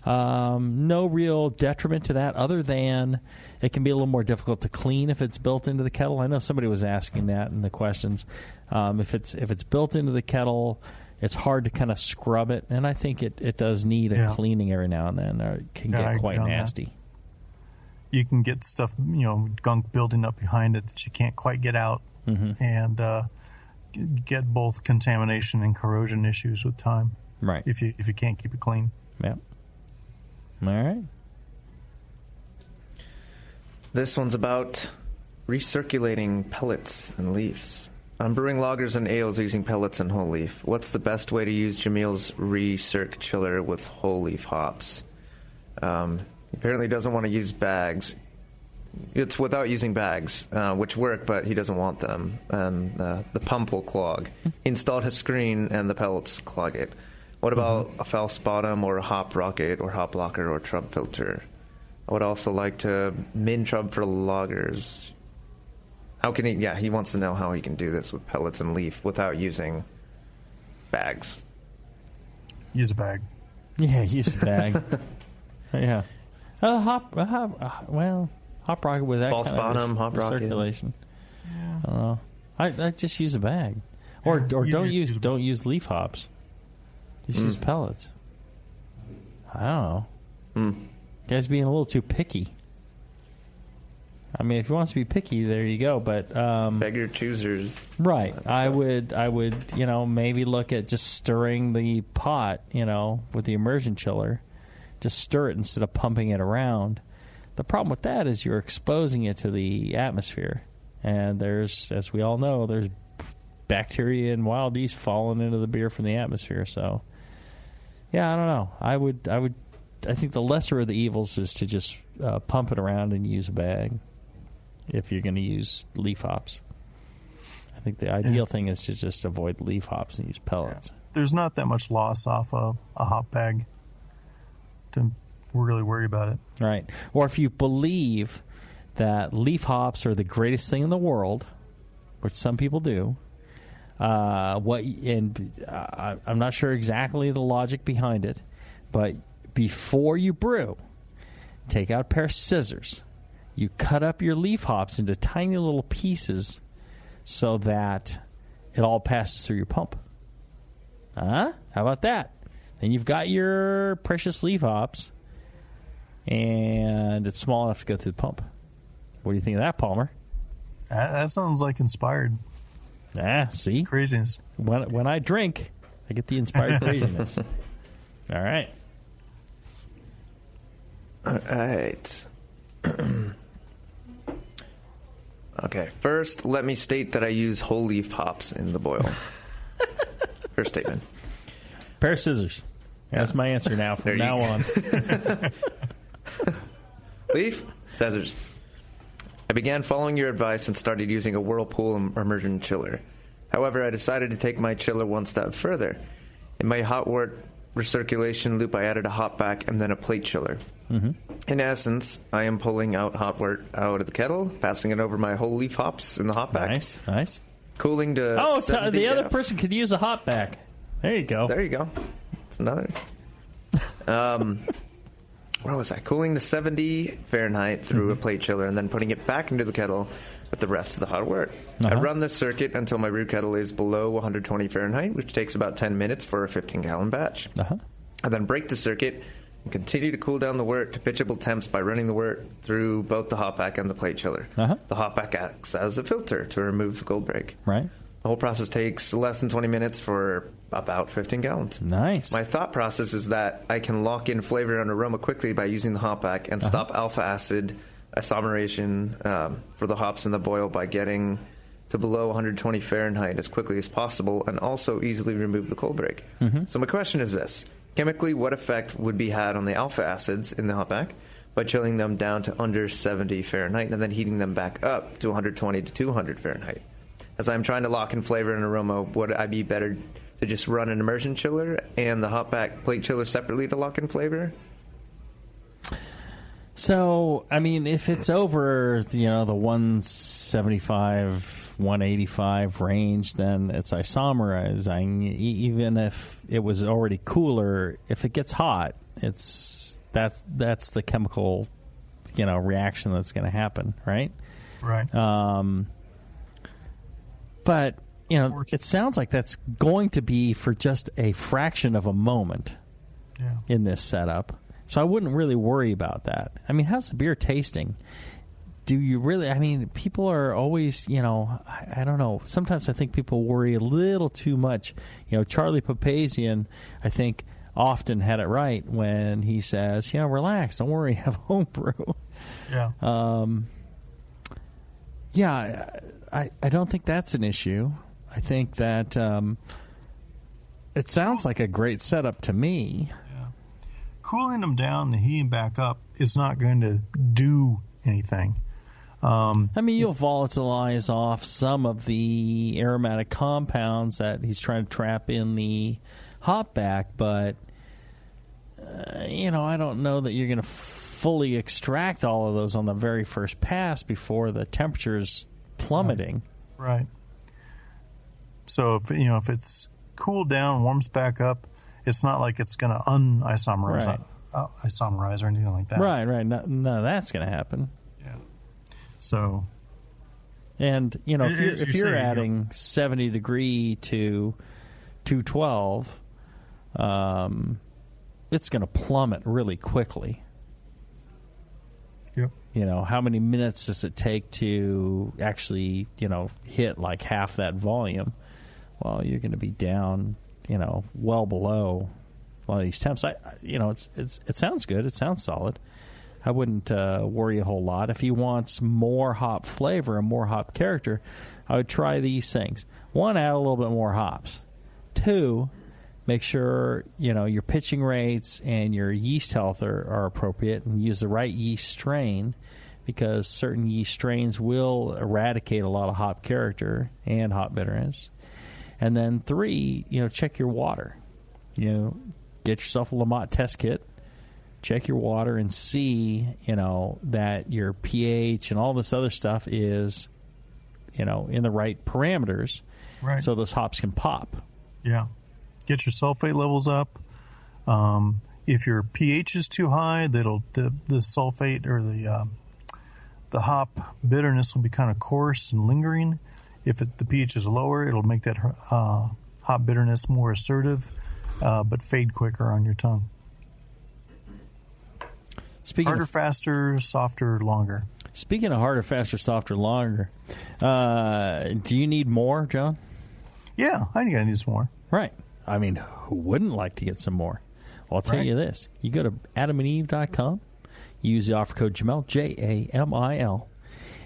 No real detriment to that, other than it can be a little more difficult to clean if it's built into the kettle. I know somebody was asking that in the questions. If it's built into the kettle, it's hard to kind of scrub it, and I think it does need a cleaning every now and then, or it can get quite nasty. That. You can get stuff, gunk building up behind it that you can't quite get out, and get both contamination and corrosion issues with time. Right. If you can't keep it clean. Yeah. All right. This one's about recirculating pellets and leaves. I'm brewing lagers and ales using pellets and whole leaf. What's the best way to use Jamil's recirc chiller with whole leaf hops? Apparently doesn't want to use bags. It's without using bags, which work, but he doesn't want them. And the pump will clog. He installed his screen, and the pellets clog it. What about a false bottom or a hop rocket or hop locker or trub filter? I would also like to min trub for lagers. How can he? Yeah, he wants to know how he can do this with pellets and leaf without using bags. Use a bag. Yeah, use a bag. Yeah. Hop rocket with that false kind bottom, of hop rocket circulation. Yeah. I don't know. I just use a bag, or don't use leaf hops. Just use pellets. I don't know. Guy's being a little too picky. I mean, if he wants to be picky, there you go. But beggar choosers, right? I would, maybe look at just stirring the pot, with the immersion chiller. Just stir it instead of pumping it around. The problem with that is you're exposing it to the atmosphere, and there's, as we all know, there's bacteria and wild yeast falling into the beer from the atmosphere. So, yeah, I don't know. I think the lesser of the evils is to just pump it around and use a bag if you're going to use leaf hops. I think the ideal thing is to just avoid leaf hops and use pellets. There's not that much loss off a hop bag to really worry about it. Right. Or if you believe that leaf hops are the greatest thing in the world, which some people do, I'm not sure exactly the logic behind it, but before you brew, take out a pair of scissors. You cut up your leaf hops into tiny little pieces so that it all passes through your pump. How about that? Then you've got your precious leaf hops, and it's small enough to go through the pump. What do you think of that, Palmer? That sounds like inspired. See? It's craziness. When I drink, I get the inspired craziness. All right. All right. Okay, first, let me state that I use whole leaf hops in the boil. First statement. Pair of scissors. That's my answer now from now on. Leaf, scissors. I began following your advice and started using a Whirlpool immersion chiller. However, I decided to take my chiller one step further. In my hot wort recirculation loop, I added a hop back and then a plate chiller. Mm-hmm. In essence, I am pulling out hot wort out of the kettle, passing it over my whole leaf hops in the hop back. Nice. Cooling to the other person could use a hop back. There you go. It's another. Where was I? Cooling to 70 Fahrenheit through a plate chiller and then putting it back into the kettle with the rest of the hot wort. I run this circuit until my brew kettle is below 120 Fahrenheit, which takes about 10 minutes for a 15-gallon batch. I then break the circuit and continue to cool down the wort to pitchable temps by running the wort through both the hot back and the plate chiller. The hot back acts as a filter to remove the cold break. Right. The whole process takes less than 20 minutes for about 15 gallons. Nice. My thought process is that I can lock in flavor and aroma quickly by using the hop back and stop alpha acid isomerization for the hops in the boil by getting to below 120 Fahrenheit as quickly as possible and also easily remove the cold break. So my question is this. Chemically, what effect would be had on the alpha acids in the hop back by chilling them down to under 70 Fahrenheit and then heating them back up to 120 to 200 Fahrenheit? As I'm trying to lock in flavor and aroma, would I be better to just run an immersion chiller and the hot back plate chiller separately to lock in flavor? So, I mean, if it's over, the 175, 185 range, then it's isomerizing. Even if it was already cooler, if it gets hot, that's the chemical, reaction that's going to happen, right? Right. But, it sounds like that's going to be for just a fraction of a moment in this setup. So I wouldn't really worry about that. I mean, how's the beer tasting? Do you really... I mean, people are always, I don't know. Sometimes I think people worry a little too much. Charlie Papazian, I think, often had it right when he says, relax, don't worry, have homebrew. Yeah. I don't think that's an issue. I think that it sounds like a great setup to me. Cooling them down and heating back up is not going to do anything. I mean, you'll volatilize off some of the aromatic compounds that he's trying to trap in the hop back, but, I don't know that you're going to fully extract all of those on the very first pass before the temperature's plummeting. Right. So, if it's cooled down, warms back up, it's not like it's going to isomerize or anything like that. Right. None of that's going to happen. Yeah. So, and if you're adding 70 degree to 212, it's going to plummet really quickly. Yep. How many minutes does it take to actually hit like half that volume? Well, you're going to be down. Well below a lot of these temps. It sounds good. It sounds solid. I wouldn't worry a whole lot. If he wants more hop flavor and more hop character, I would try these things. One, add a little bit more hops. Two, make sure your pitching rates and your yeast health are appropriate and use the right yeast strain, because certain yeast strains will eradicate a lot of hop character and hop bitterness. And then 3, check your water. Get yourself a Lamont test kit. Check your water and see, that your pH and all this other stuff is, in the right parameters, right, so those hops can pop. Yeah. Get your sulfate levels up. If your pH is too high, the sulfate or the hop bitterness will be kind of coarse and lingering. If the pH is lower, it'll make that hop bitterness more assertive, but fade quicker on your tongue. Harder, faster, softer, longer. Speaking of harder, faster, softer, longer, do you need more, John? Yeah, I think I need some more. Right. I mean, who wouldn't like to get some more? Well, I'll tell you this. You go to adamandeve.com, you use the offer code Jamil, Jamil,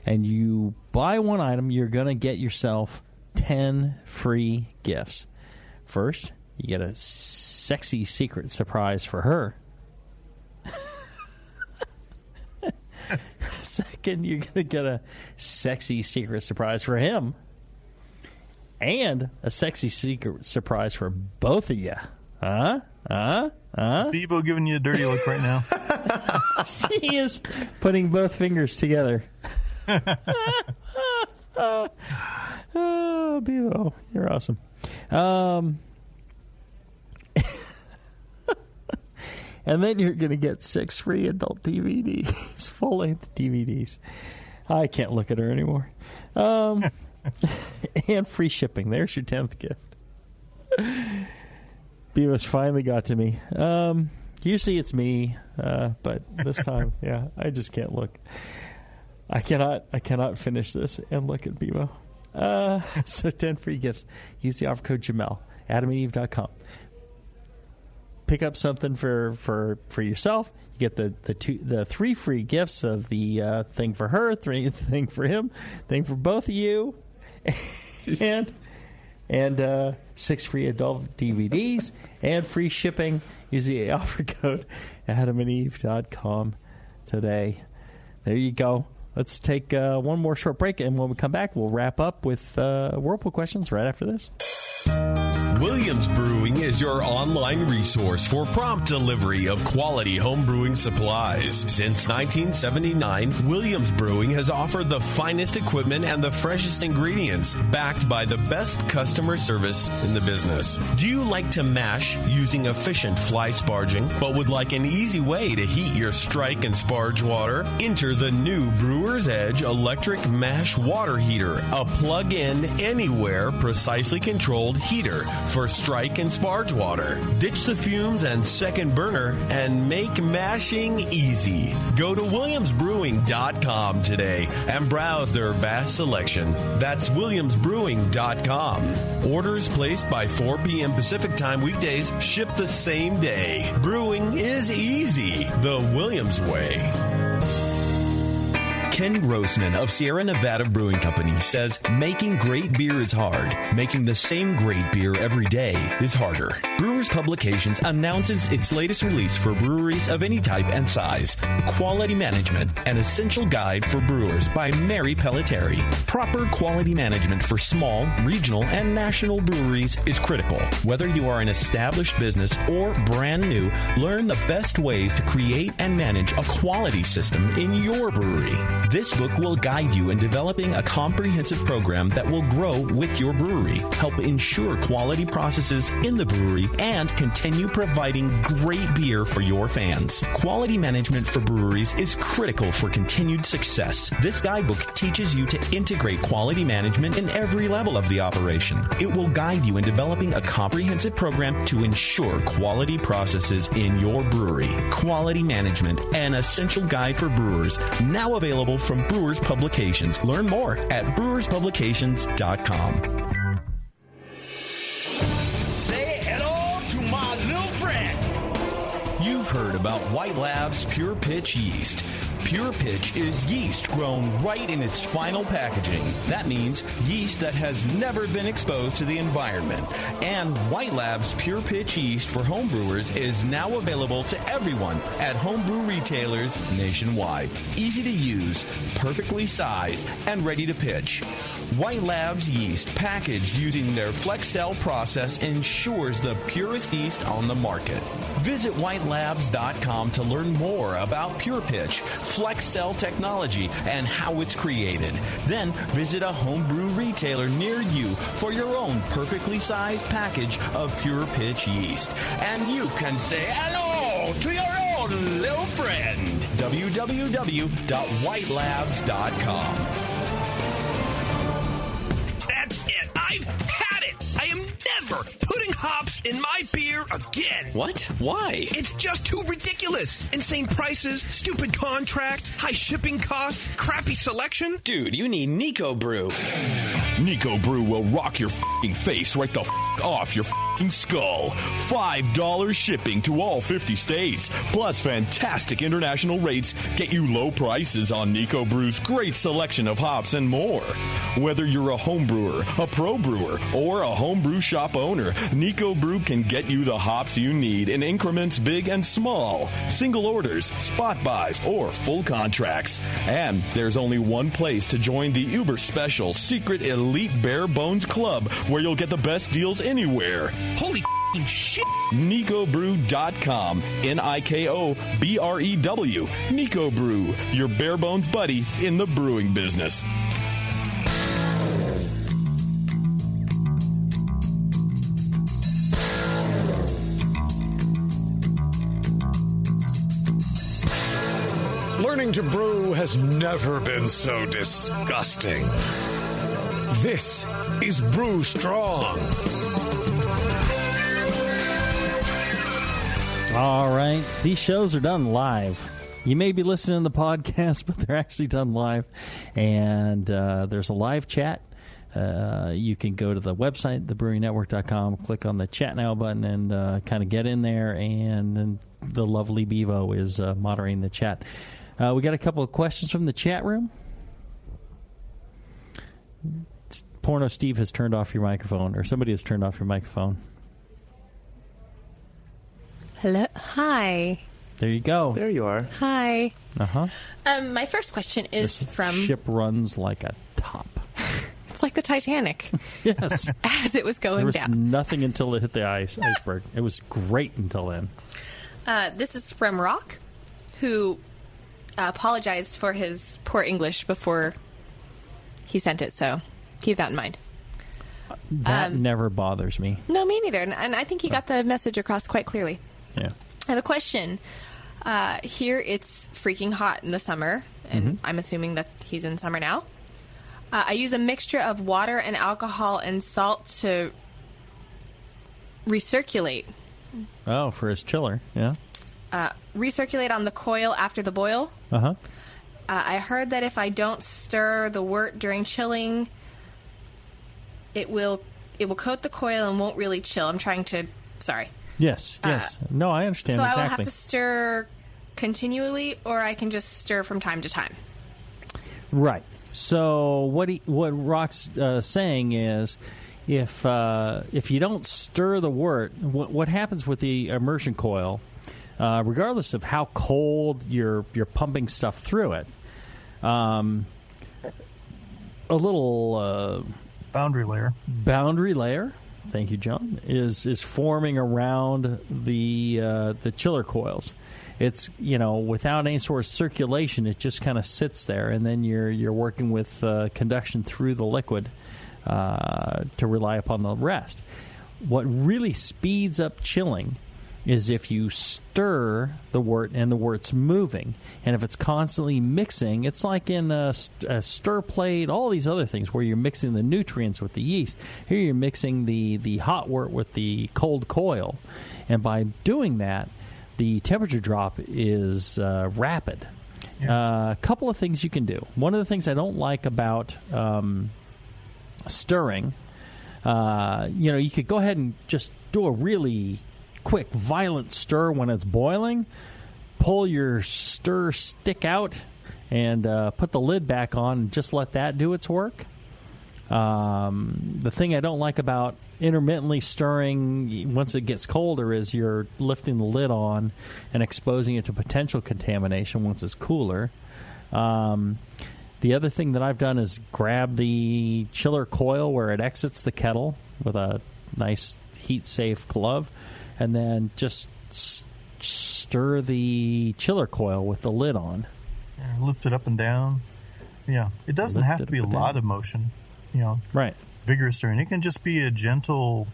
and you buy one item, you're going to get yourself 10 free gifts. First, you get a sexy secret surprise for her. Second, you're going to get a sexy secret surprise for him. And a sexy secret surprise for both of you. Is Bevo giving you a dirty look right now? She is putting both fingers together. Oh, Bevo, you're awesome. And then you're going to get 6 free adult DVDs, full-length DVDs. I can't look at her anymore. And free shipping. There's your 10th gift. Beavis finally got to me. Usually it's me, but this time, yeah, I just can't look. I cannot finish this and look at Bevo. So 10 free gifts. Use the offer code Jamil, adamandeve.com. Pick up something for yourself. You get the 3 free gifts of the thing for her, thing for him, thing for both of you, and 6 free adult DVDs and free shipping. Use the offer code adamandeve.com today. There you go. Let's take one more short break, and when we come back, we'll wrap up with Whirlpool questions right after this. Williams Brewing is your online resource for prompt delivery of quality home brewing supplies. Since 1979, Williams Brewing has offered the finest equipment and the freshest ingredients, backed by the best customer service in the business. Do you like to mash using efficient fly sparging, but would like an easy way to heat your strike and sparge water? Enter the new Brewer's Edge electric mash water heater, a plug-in, anywhere, precisely controlled heater for strike and sparge water. Ditch the fumes and second burner and make mashing easy. Go to williamsbrewing.com today and browse their vast selection. That's williamsbrewing.com. Orders placed by 4 p.m. Pacific Time weekdays ship the same day. Brewing is easy the Williams way. Ken Grossman of Sierra Nevada Brewing Company says making great beer is hard. Making the same great beer every day is harder. Brewers Publications announces its latest release for breweries of any type and size. Quality Management, an essential guide for brewers by Mary Pelletieri. Proper quality management for small, regional, and national breweries is critical. Whether you are an established business or brand new, learn the best ways to create and manage a quality system in your brewery. This book will guide you in developing a comprehensive program that will grow with your brewery, help ensure quality processes in the brewery, and continue providing great beer for your fans. Quality management for breweries is critical for continued success. This guidebook teaches you to integrate quality management in every level of the operation. It will guide you in developing a comprehensive program to ensure quality processes in your brewery. Quality Management, an essential guide for brewers, now available from Brewers Publications. Learn more at brewerspublications.com. Say hello to my little friend. You've heard about White Labs Pure Pitch Yeast. Pure Pitch is yeast grown right in its final packaging. That means yeast that has never been exposed to the environment. And White Labs Pure Pitch yeast for homebrewers is now available to everyone at homebrew retailers nationwide. Easy to use, perfectly sized, and ready to pitch. White Labs yeast packaged using their Flex Cell process ensures the purest yeast on the market. Visit whitelabs.com to learn more about Pure Pitch, Flex Cell technology, and how it's created. Then visit a homebrew retailer near you for your own perfectly sized package of Pure Pitch yeast. And you can say hello to your own little friend. www.whitelabs.com. That's it. I've had it. I am never putting hops in my beer again. What? Why? It's just too ridiculous. Insane prices, stupid contracts, high shipping costs, crappy selection. Dude, you need Nico Brew. Nico Brew will rock your f***ing face right the f*** off your f***ing skull. $5 shipping to all 50 states. Plus fantastic international rates get you low prices on Nico Brew's great selection of hops and more. Whether you're a home brewer, a pro brewer, or a homebrew shop owner, Nico Brew can get you the hops you need in increments big and small, single orders, spot buys, or full contracts. And there's only one place to join the uber special secret elite bare bones club where you'll get the best deals anywhere. Holy f***ing shit. NicoBrew.com. NIKOBREW. Nico Brew, your bare bones buddy in the brewing business. Learning to brew has never been so disgusting. This is Brew Strong. All right. These shows are done live. You may be listening to the podcast, but they're actually done live. And there's a live chat. You can go to the website, thebrewingnetwork.com, click on the Chat Now button, and kind of get in there. And then the lovely Bevo is moderating the chat. We got a couple of questions from the chat room. Porno Steve has turned off your microphone, or somebody has turned off your microphone. Hello. Hi. There you go. There you are. Hi. Uh-huh. My first question is This from... ship runs like a top. It's like the Titanic. Yes. As it was going there was down. nothing until it hit the iceberg. It was great until then. This is from Rock, who apologized for his poor English before he sent it, so keep that in mind. That never bothers me. No, me neither. And I think he got the message across quite clearly. Yeah. I have a question. Here it's freaking hot in the summer, and I'm assuming that he's in summer now. I use a mixture of water and alcohol and salt to recirculate. Oh, for his chiller, yeah. Recirculate on the coil after the boil. Uh-huh. I heard that if I don't stir the wort during chilling, it will coat the coil and won't really chill. I'm trying to... Sorry. Yes. No, I understand so exactly. I will have to stir continually, or I can just stir from time to time. Right. So what Rock's saying is, if you don't stir the wort, what happens with the immersion coil, regardless of how cold you're pumping stuff through it, a little boundary layer. Thank you, John. Is forming around the chiller coils. It's, without any sort of circulation, it just kind of sits there, and then you're working with conduction through the liquid to rely upon the rest. What really speeds up chilling is if you stir the wort and the wort's moving. And if it's constantly mixing, it's like in a stir plate, all these other things where you're mixing the nutrients with the yeast. Here you're mixing the hot wort with the cold coil. And by doing that, the temperature drop is rapid. Yeah. A couple of things you can do. One of the things I don't like about stirring, you could go ahead and just do a really quick, violent stir when it's boiling, pull your stir stick out and put the lid back on and just let that do its work. The thing I don't like about intermittently stirring once it gets colder is you're lifting the lid on and exposing it to potential contamination once it's cooler. The other thing that I've done is grab the chiller coil where it exits the kettle with a nice heat-safe glove, and then just stir the chiller coil with the lid on. Yeah, lift it up and down. Yeah, it doesn't have to be a lot of motion, Right. Vigorous stirring. It can just be a gentle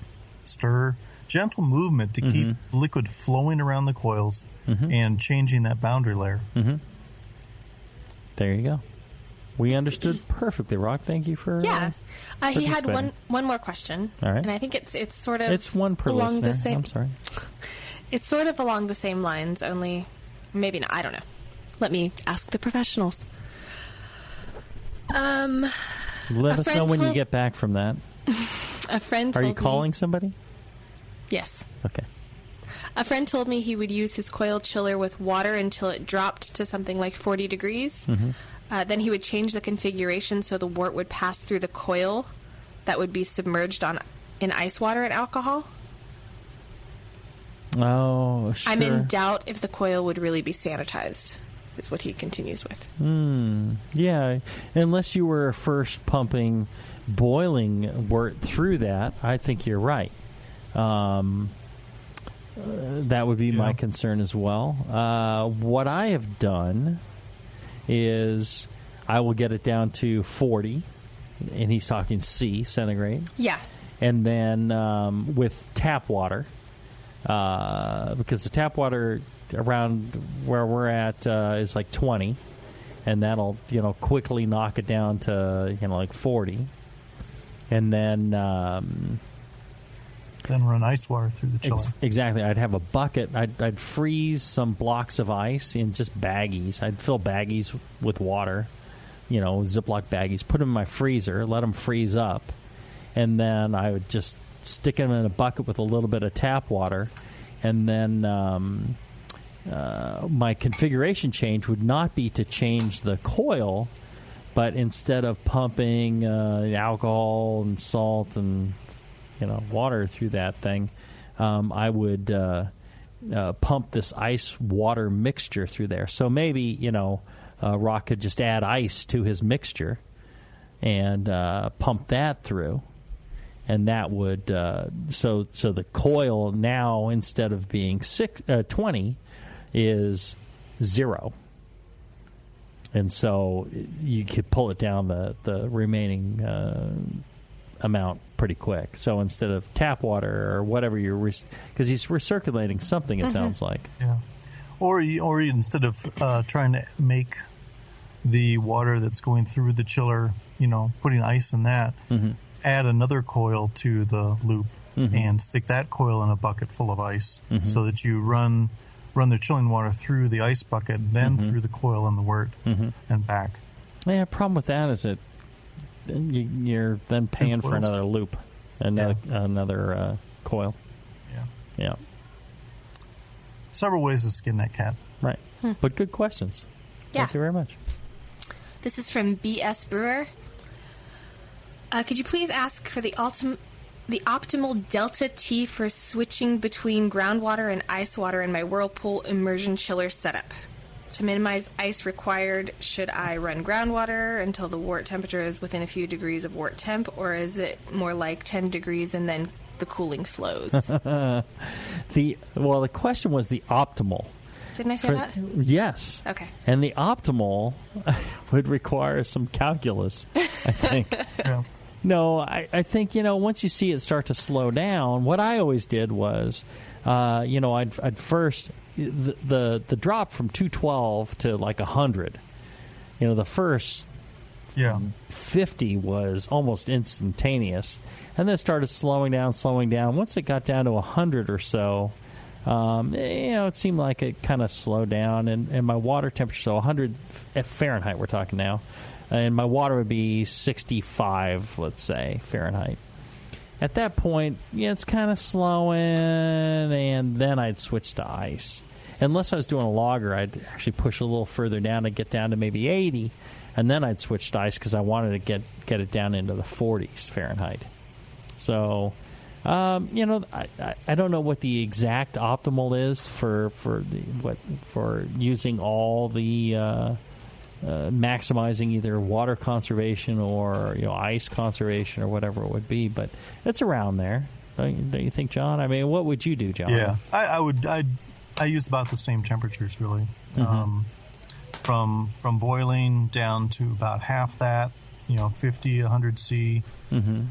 stir, gentle movement to keep liquid flowing around the coils and changing that boundary layer. There you go. We understood perfectly, Rock. Thank you for he had one more question. All right. And I think it's sort of it's one per along listener. the same. I'm sorry. It's sort of along the same lines, only maybe not. I don't know. Let me ask the professionals. Let us know when you get back from that. A friend Are told you calling somebody? Yes. Okay. A friend told me he would use his coil chiller with water until it dropped to something like 40 degrees. Then he would change the configuration so the wort would pass through the coil that would be submerged in ice water and alcohol. Oh, sure. I'm in doubt if the coil would really be sanitized, is what he continues with. Yeah, unless you were first pumping boiling wort through that, I think you're right. That would be my concern as well. What I have done is I will get it down to 40, and he's talking centigrade. Yeah. And then with tap water, because the tap water around where we're at is like 20, and that'll quickly knock it down to like 40, and then run ice water through the chiller. Exactly. I'd have a bucket. I'd freeze some blocks of ice in just baggies. I'd fill baggies with water, Ziploc baggies, put them in my freezer, let them freeze up, and then I would just stick them in a bucket with a little bit of tap water, and then my configuration change would not be to change the coil, but instead of pumping alcohol and salt and water through that thing, I would pump this ice water mixture through there. So maybe Rock could just add ice to his mixture and pump that through, and that would so the coil now, instead of being 20, is 0. And so you could pull it down the remaining amount pretty quick. So instead of tap water or whatever because he's recirculating something, it sounds like. Yeah. Or instead of trying to make the water that's going through the chiller, putting ice in that, add another coil to the loop and stick that coil in a bucket full of ice so that you run the chilling water through the ice bucket, then through the coil in the wort and back. Yeah, problem with that is you're then paying for another loop, another coil. Yeah. Several ways to skin that cat. Right. But good questions. Yeah. Thank you very much. This is from B.S. Brewer. Could you please ask for the optimal delta T for switching between groundwater and ice water in my Whirlpool immersion chiller setup? To minimize ice required, should I run groundwater until the wort temperature is within a few degrees of wort temp, or is it more like 10 degrees and then the cooling slows? The question was the optimal. Didn't I say that? Yes. Okay. And the optimal would require some calculus, I think. Yeah. No, I think, once you see it start to slow down, what I always did was, I'd first, the drop from 212 to like 100, the first 50 was almost instantaneous, and then it started slowing down. Once it got down to 100 or so, it seemed like it kind of slowed down, and my water temperature, so 100 at Fahrenheit we're talking now, and my water would be 65, let's say, Fahrenheit. At that point, it's kind of slowing, and then I'd switch to ice. unless I was doing a lager, I'd actually push a little further down to get down to maybe 80, and then I'd switch to ice because I wanted to get it down into the 40s Fahrenheit. So, I don't know what the exact optimal is for using all the maximizing either water conservation or ice conservation or whatever it would be, but it's around there. Don't you think, John? I mean, what would you do, John? Yeah, I use about the same temperatures, really. Mm-hmm. From boiling down to about half that, 50, 100 C. Mm-hmm.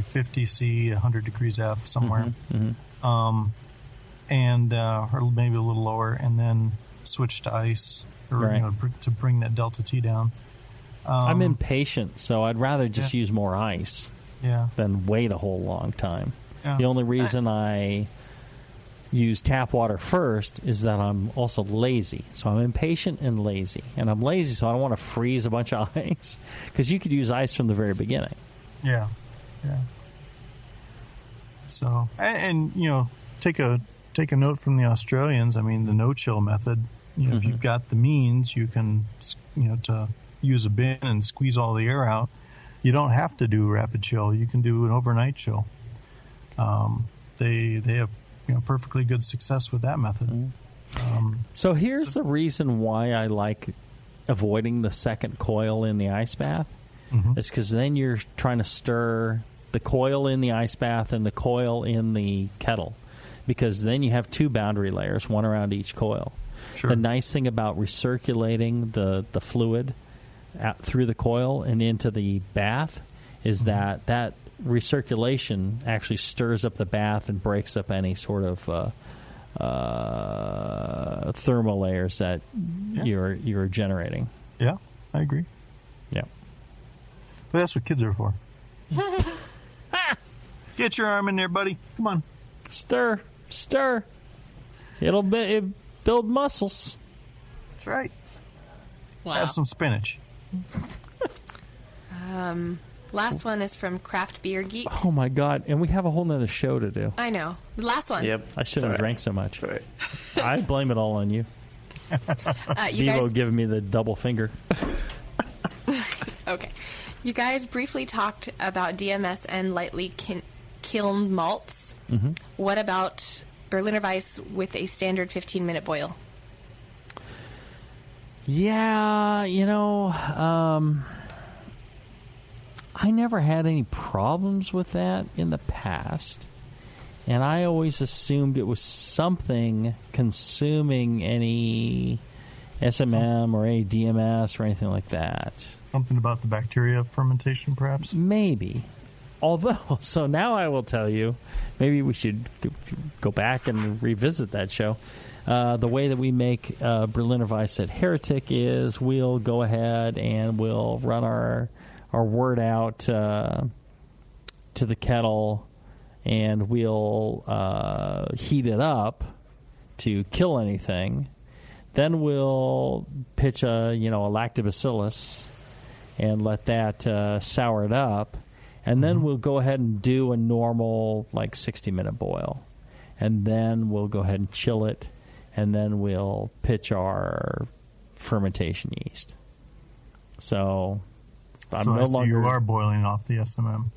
50 C, 100 degrees F, somewhere. Mm-hmm. And or maybe a little lower, and then switch to ice, or right. To bring that delta T down. I'm impatient, so I'd rather just use more ice than wait a whole long time. Yeah. The only reason I use tap water first is that I'm also lazy. So I'm impatient and lazy. And I'm lazy, so I don't want to freeze a bunch of ice, because you could use ice from the very beginning. Yeah. So, and take a note from the Australians. I mean, the no-chill method. If you've got the means, you can, to use a bin and squeeze all the air out. You don't have to do rapid chill. You can do an overnight chill. They have perfectly good success with that method. So here's the reason why I like avoiding the second coil in the ice bath. It's because then you're trying to stir the coil in the ice bath and the coil in the kettle, because then you have two boundary layers, one around each coil. Sure. The nice thing about recirculating the fluid out through the coil and into the bath is that recirculation actually stirs up the bath and breaks up any sort of thermal layers that you're generating. Yeah, I agree. Yeah. But that's what kids are for. Get your arm in there, buddy. Come on. Stir. It'll build muscles. That's right. Wow. Have some spinach. Last one is from Craft Beer Geek. Oh, my God. And we have a whole nother show to do. I know. The last one. Yep. I shouldn't have drank so much. Right. I blame it all on you. Vivo giving me the double finger. Okay. You guys briefly talked about DMS and lightly kilned malts. Mm-hmm. What about Berliner Weiss with a standard 15-minute boil? Yeah, I never had any problems with that in the past. And I always assumed it was something consuming any SMM or any DMS or anything like that. Something about the bacteria fermentation, perhaps? Maybe. Although, so now I will tell you, maybe we should go back and revisit that show. The way that we make Berliner Weiss at Heretic is we'll go ahead and we'll run our wort out to the kettle, and we'll heat it up to kill anything. Then we'll pitch a lactobacillus and let that sour it up. And then we'll go ahead and do a normal, 60-minute boil. And then we'll go ahead and chill it. And then we'll pitch our fermentation yeast. So I'm no longer... you are boiling off the SMM.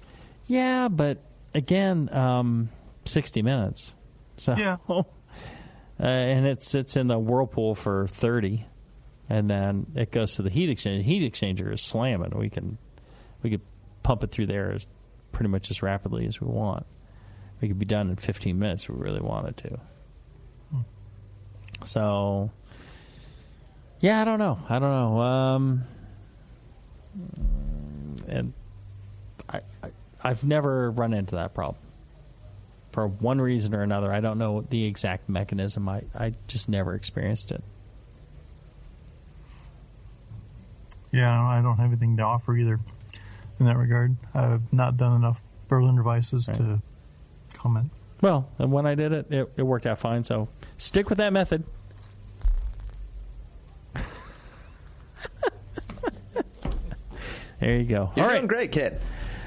Yeah, but again, 60 minutes. So, yeah. And it sits in the Whirlpool for 30. And then it goes to the heat exchanger. The heat exchanger is slamming. We could pump it through there pretty much as rapidly as we want. We could be done in 15 minutes if we really wanted to. So, yeah, I don't know. And I've never run into that problem. For one reason or another, I don't know the exact mechanism. I just never experienced it. Yeah, I don't have anything to offer either in that regard. I've not done enough Berliner Weisses to comment. Well, and when I did it worked out fine, so stick with that method. There you go. You're doing great, kid.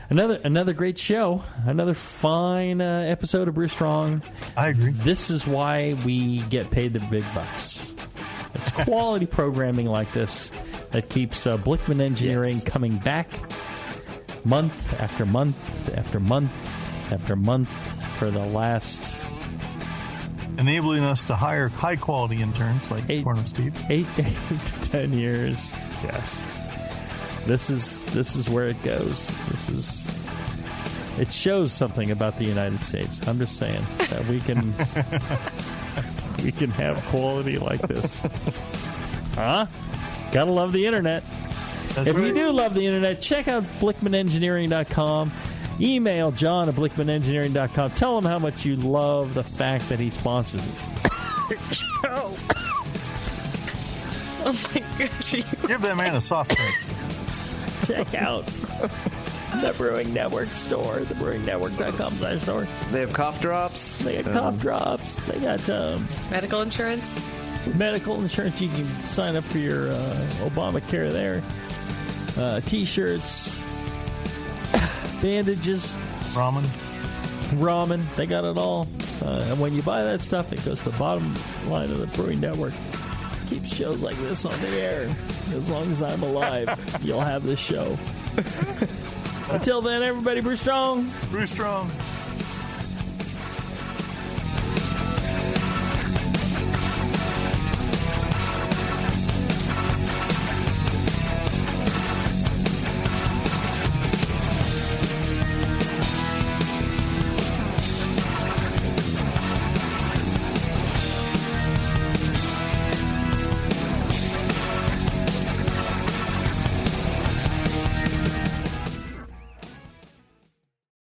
Another great show. Another fine episode of Brew Strong. I agree. This is why we get paid the big bucks. It's quality programming like this that keeps Blickman Engineering coming back month after month after month after month for the last... Enabling us to hire high-quality interns like Corn and Steve. 8 to 10 years. Yes. This is where it goes. It shows something about the United States. I'm just saying that we can have quality like this. Huh? Gotta love the internet. That's if right. you do love the internet, check out BlickmanEngineering.com. Email John at BlickmanEngineering.com. Tell him how much you love the fact that he sponsors the show. Oh my gosh. Give that man a soft drink. Check out the Brewing Network store, the BrewingNetwork.com/store. They have cough drops. They got cough drops. They got Medical insurance. medical insurance. You can sign up for your Obamacare there. T-shirts, bandages, ramen. They got it all. And when you buy that stuff, it goes to the bottom line of the Brewing Network. Keeps shows like this on the air. As long as I'm alive, you'll have this show. Until then, everybody, brew strong. Brew strong.